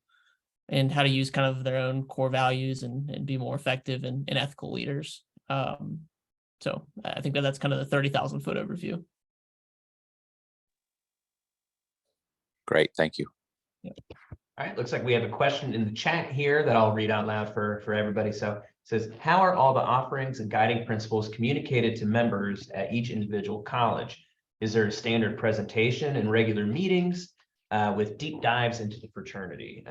and how to use kind of their own core values and be more effective and ethical leaders. So I think that's kind of the 30,000 foot overview. Great, thank you. All right, looks like we have a question in the chat here that I'll read out loud for everybody. So it says, how are all the offerings and guiding principles communicated to members at each individual college? Is there a standard presentation and regular meetings with deep dives into the fraternity?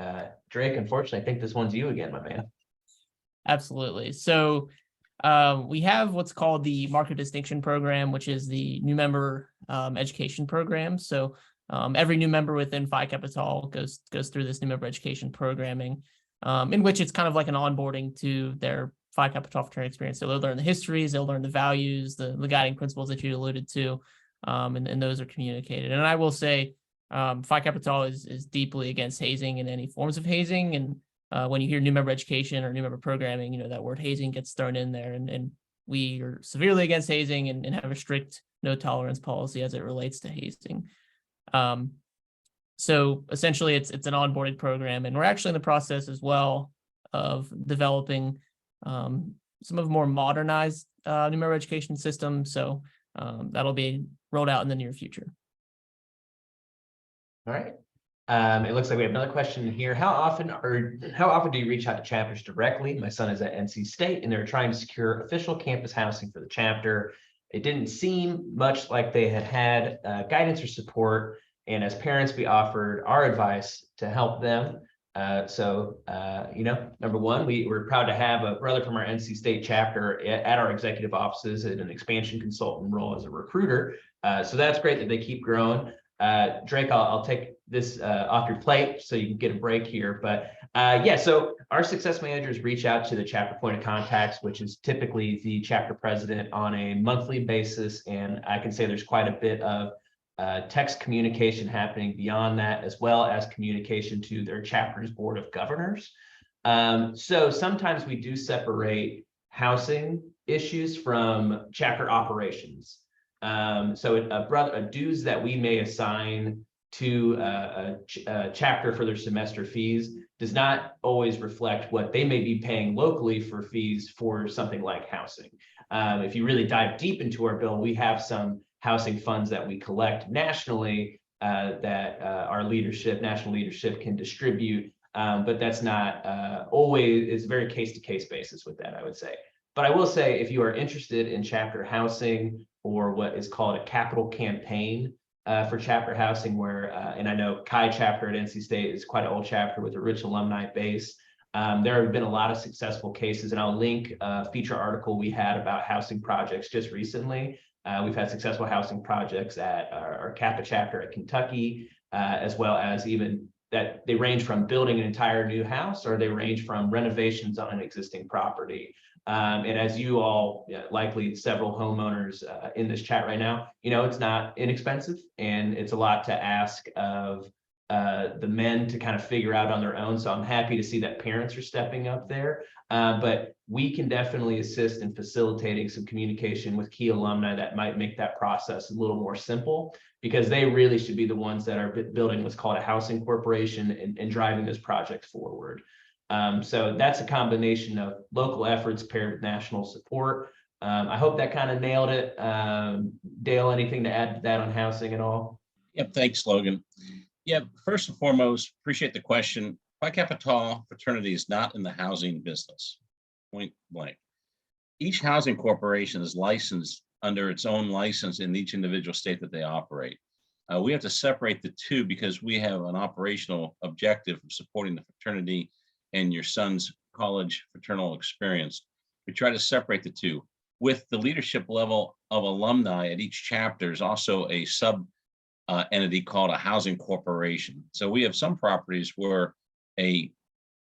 Drake, unfortunately, I think this one's you again, my man. Absolutely. So we have what's called the Market Distinction Program, which is the new member education program. So every new member within Phi Kappa Tau goes through this new member education programming, in which it's kind of like an onboarding to their Phi Kappa Tau fraternity experience. So they'll learn the histories, they'll learn the values, the guiding principles that you alluded to, and those are communicated. And I will say, Phi Kappa Tau is deeply against hazing and any forms of hazing. And when you hear new member education or new member programming, that word hazing gets thrown in there. And we are severely against hazing and have a strict no tolerance policy as it relates to hazing. So essentially it's an onboarding program, and we're actually in the process as well of developing some of more modernized new member education systems. So that'll be rolled out in the near future. All right. It looks like we have another question here. How often do you reach out to chapters directly? My son is at NC State and they're trying to secure official campus housing for the chapter. It didn't seem much like they had guidance or support. And as parents, we offered our advice to help them. Number one, we're proud to have a brother from our NC State chapter at our executive offices in an expansion consultant role as a recruiter. So that's great that they keep growing. Drake, I'll take this off your plate so you can get a break here. But so our success managers reach out to the chapter point of contacts, which is typically the chapter president on a monthly basis. And I can say there's quite a bit of text communication happening beyond that, as well as communication to their chapter's board of governors. So sometimes we do separate housing issues from chapter operations. So dues that we may assign to a chapter for their semester fees does not always reflect what they may be paying locally for fees for something like housing. If you really dive deep into our bill, we have some housing funds that we collect nationally that our national leadership can distribute, but that's not always, it's very case-to-case basis with that, I would say. But I will say, if you are interested in chapter housing or what is called a capital campaign for chapter housing, where, and I know Chi chapter at NC State is quite an old chapter with a rich alumni base. There have been a lot of successful cases, and I'll link a feature article we had about housing projects just recently. We've had successful housing projects at our Kappa chapter at Kentucky, as well as even that they range from building an entire new house, or they range from renovations on an existing property. And as you all, likely several homeowners in this chat right now, it's not inexpensive, and it's a lot to ask of the men to kind of figure out on their own. So I'm happy to see that parents are stepping up there. But we can definitely assist in facilitating some communication with key alumni that might make that process a little more simple, because they really should be the ones that are building what's called a housing corporation and driving this project forward. So that's a combination of local efforts paired with national support. I hope that kind of nailed it. Dale, anything to add to that on housing at all? Yep, thanks, Logan. Yep, first and foremost, appreciate the question. Phi Kappa Tau fraternity is not in the housing business, point blank. Each housing corporation is licensed under its own license in each individual state that they operate. We have to separate the two because we have an operational objective of supporting the fraternity and your son's college fraternal experience. We try to separate the two. With the leadership level of alumni at each chapter is also a sub entity called a housing corporation. So we have some properties where a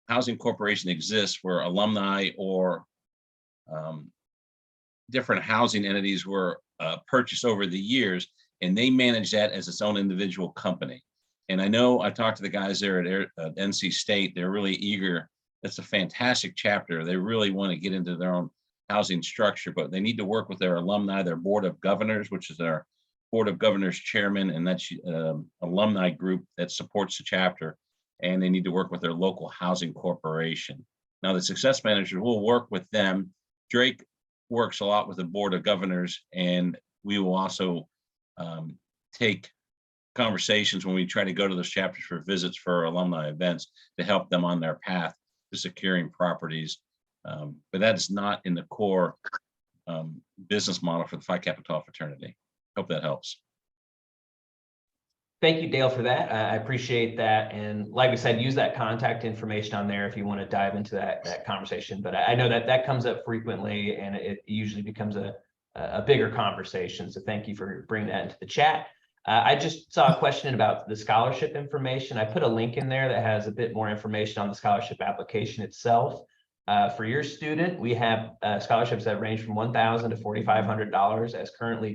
housing corporation exists where alumni or different housing entities were purchased over the years, and they manage that as its own individual company. And I know I talked to the guys there at NC State. They're really eager. That's a fantastic chapter. They really want to get into their own housing structure, but they need to work with their alumni, their board of governors, which is their board of governors chairman, and that's alumni group that supports the chapter. And they need to work with their local housing corporation. Now, the success manager will work with them. Drake works a lot with the board of governors, and we will also take conversations when we try to go to those chapters for visits for alumni events to help them on their path to securing properties. But that is not in the core business model for the Phi Kappa Tau fraternity. Hope that helps. Thank you, Dale, for that. I appreciate that. And like I said, use that contact information on there if you want to dive into that conversation. But I know that comes up frequently, and it usually becomes a bigger conversation. So thank you for bringing that into the chat. I just saw a question about the scholarship information. I put a link in there that has a bit more information on the scholarship application itself. For your student, we have scholarships that range from $1,000 to $4,500 as currently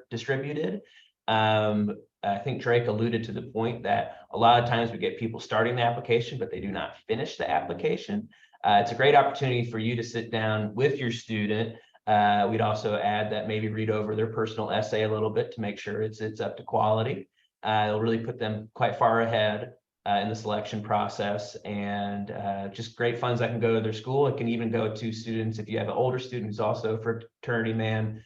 distributed. I think Drake alluded to the point that a lot of times we get people starting the application, but they do not finish the application. It's a great opportunity for you to sit down with your student. We'd also add that maybe read over their personal essay a little bit to make sure it's up to quality. It'll really put them quite far ahead in the selection process, and just great funds that can go to their school. It can even go to students, if you have an older student who's also a fraternity man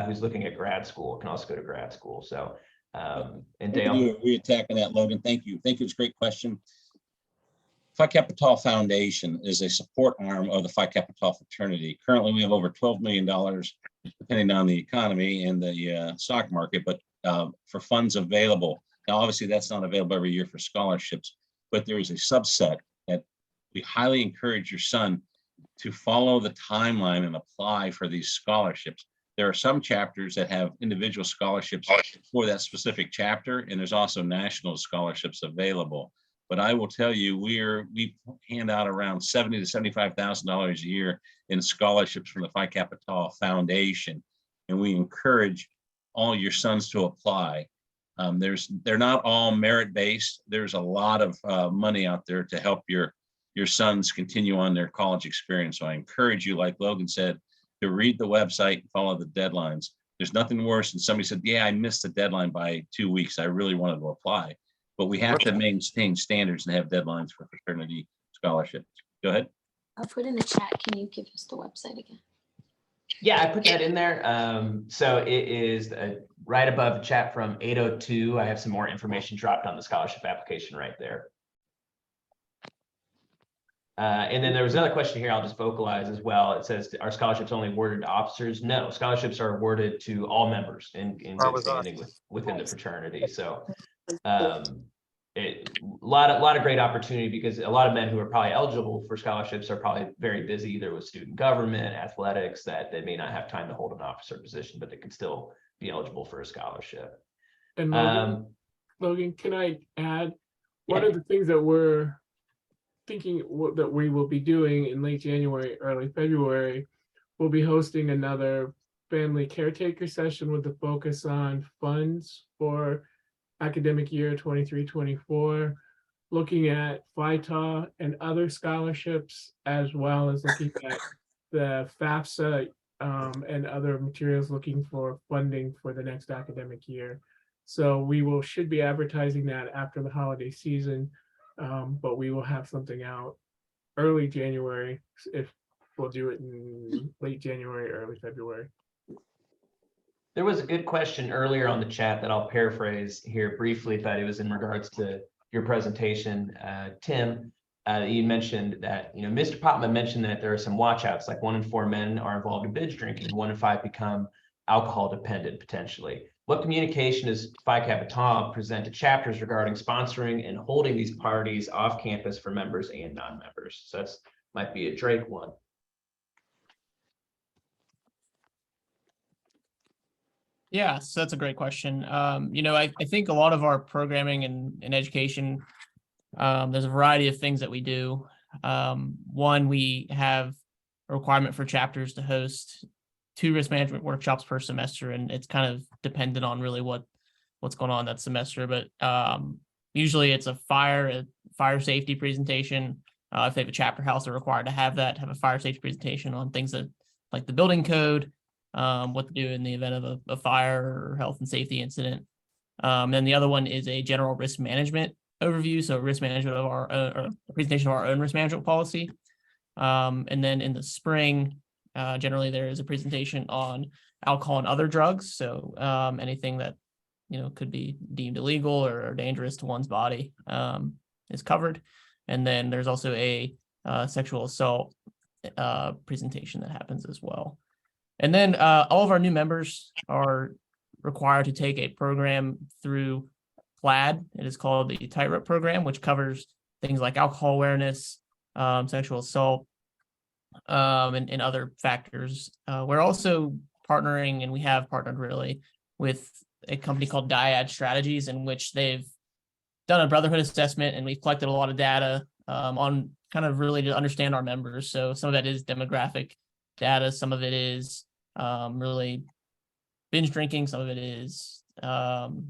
who's looking at grad school, can also go to grad school. So, and Dale. We're attacking that, Logan. Thank you. Thank you. It's a great question. Phi Kappa Tau Foundation is a support arm of the Phi Kappa Tau fraternity. Currently, we have over $12 million, depending on the economy and the stock market, but for funds available. Now, obviously, that's not available every year for scholarships, but there is a subset that we highly encourage your son to follow the timeline and apply for these scholarships. There are some chapters that have individual scholarships for that specific chapter, and there's also national scholarships available. But I will tell you, we hand out around $70,000 to $75,000 a year in scholarships from the Phi Kappa Tau Foundation, and we encourage all your sons to apply. They're not all merit-based. There's a lot of money out there to help your sons continue on their college experience. So I encourage you, like Logan said, to read the website and follow the deadlines. There's nothing worse than somebody said, yeah, I missed the deadline by 2 weeks. I really wanted to apply. But we have to maintain standards and have deadlines for fraternity scholarships. Go ahead. I'll put in the chat. Can you give us the website again? Yeah, I put that in there. So it is right above the chat from 802. I have some more information dropped on the scholarship application right there. And then there was another question here I'll just vocalize as well. It says, are scholarships only awarded to officers? No, scholarships are awarded to all members in good standing within the fraternity. So a lot of great opportunity, because a lot of men who are probably eligible for scholarships are probably very busy either with student government, athletics, that they may not have time to hold an officer position, but they can still be eligible for a scholarship. And Logan, can I add, one Yeah. of the things that we're thinking that we will be doing in late January, early February, we'll be hosting another family caretaker session with the focus on funds for academic year 23-24, looking at Phi Tau and other scholarships, as well as looking at the FAFSA and other materials, looking for funding for the next academic year. So we should be advertising that after the holiday season, but we will have something out early January. If we'll do it in late January, early February. There was a good question earlier on the chat that I'll paraphrase here briefly, but it was in regards to your presentation, Tim. You mentioned that, Mr. Popman mentioned that there are some watchouts, like 1 in 4 men are involved in binge drinking, 1 in 5 become alcohol dependent potentially. What communication does Phi Kappa Tau present to chapters regarding sponsoring and holding these parties off campus for members and non-members? So that's Might be a Drake one. Yeah, so that's a great question. I think a lot of our programming and education, there's a variety of things that we do. One, we have a requirement for chapters to host 2 risk management workshops per semester, and it's kind of dependent on really what's going on that semester. But usually it's a fire safety presentation. If they have a chapter house, they're required to have a fire safety presentation on things that like the building code, what to do in the event of a fire or health and safety incident. Then the other one is a general risk management overview. So risk management of or a presentation of our own risk management policy. And then in the spring, generally there is a presentation on alcohol and other drugs. So anything that, could be deemed illegal or dangerous to one's body is covered. And then there's also a sexual assault presentation that happens as well. And then all of our new members are required to take a program through PLAD. It is called the Tightrope Program, which covers things like alcohol awareness, sexual assault, and other factors. We're also partnering, and we have partnered really, with a company called Dyad Strategies, in which they've done a brotherhood assessment, and we've collected a lot of data on kind of really to understand our members. So some of that is demographic data, some of it is really binge drinking, some of it is any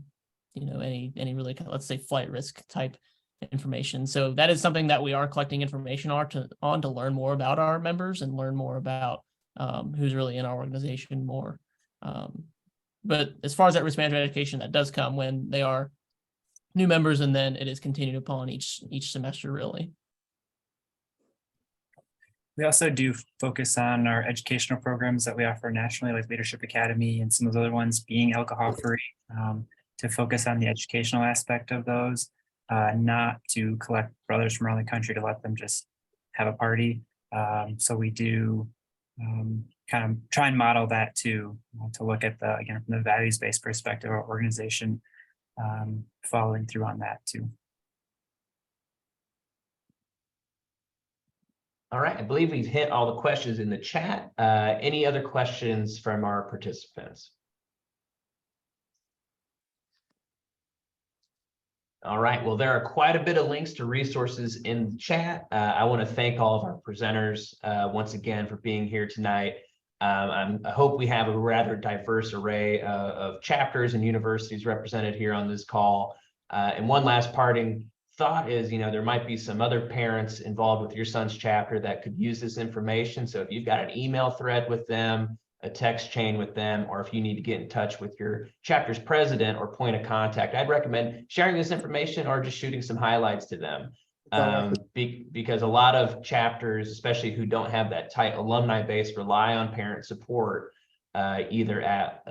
really kind of, let's say, flight risk type information. So that is something that we are collecting information on to learn more about our members and learn more about who's really in our organization more. But as far as that risk management education, that does come when they are new members, and then it is continued upon each semester, really. We also do focus on our educational programs that we offer nationally, like Leadership Academy and some of the other ones being alcohol-free, to focus on the educational aspect of those, not to collect brothers from around the country to let them just have a party. So we do kind of try and model that to look at again, from the values-based perspective of our organization, following through on that too. All right, I believe we've hit all the questions in the chat. Any other questions from our participants? All right, well, there are quite a bit of links to resources in the chat. I want to thank all of our presenters once again for being here tonight. I hope we have a rather diverse array of chapters and universities represented here on this call. And one last parting thought is, there might be some other parents involved with your son's chapter that could use this information. So if you've got an email thread with them, a text chain with them, or if you need to get in touch with your chapter's president or point of contact, I'd recommend sharing this information or just shooting some highlights to them. Because a lot of chapters, especially who don't have that tight alumni base, rely on parent support, either at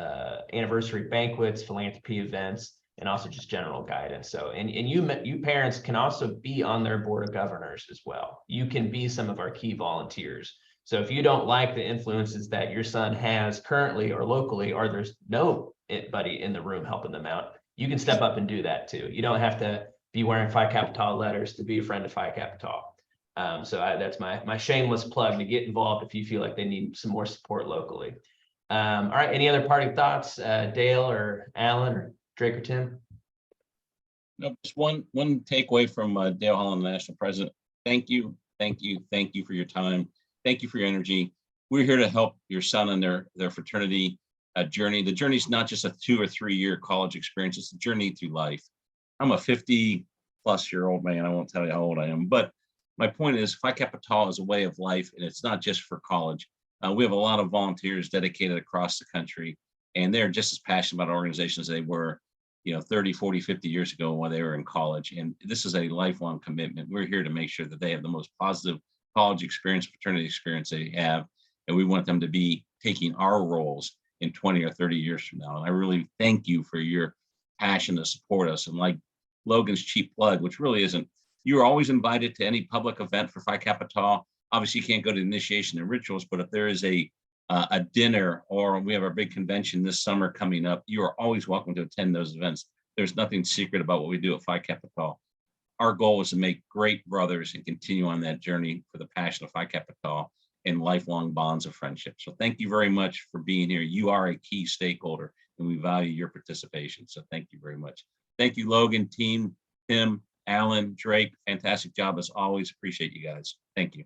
anniversary banquets, philanthropy events, and also just general guidance. So, and you parents can also be on their board of governors as well. You can be some of our key volunteers. So if you don't like the influences that your son has currently or locally, or there's nobody in the room helping them out, you can step up and do that too. You don't have to be wearing Phi Kappa letters to be a friend of Phi Kappa. So that's my shameless plug to get involved if you feel like they need some more support locally. All right, any other parting thoughts, Dale or Alan or Drake or Tim? No, just one takeaway from Dale Holland, National President. Thank you for your time. Thank you for your energy. We're here to help your son and their fraternity journey. The journey is not just a 2 or 3 year college experience, it's a journey through life. I'm a 50-plus-year-old man. I won't tell you how old I am, but my point is Phi Kappa Tau is a way of life, and it's not just for college. We have a lot of volunteers dedicated across the country, and they're just as passionate about organizations as they were 30, 40, 50 years ago when they were in college. And this is a lifelong commitment. We're here to make sure that they have the most positive college experience, fraternity experience they have, and we want them to be taking our roles in 20 or 30 years from now. And I really thank you for your passion to support us. And like Logan's cheap plug, which really isn't, you're always invited to any public event for Phi Kappa Tau. Obviously, you can't go to initiation and rituals, but if there is a dinner, or we have our big convention this summer coming up, you are always welcome to attend those events. There's nothing secret about what we do at Phi Kappa Tau. our goal is to make great brothers and continue on that journey for the passion of Phi Kappa Tau and lifelong bonds of friendship. So thank you very much for being here. You are a key stakeholder and we value your participation. So thank you very much. Thank you, Logan, team, Tim, Alan, Drake. Fantastic job as always. Appreciate you guys. Thank you.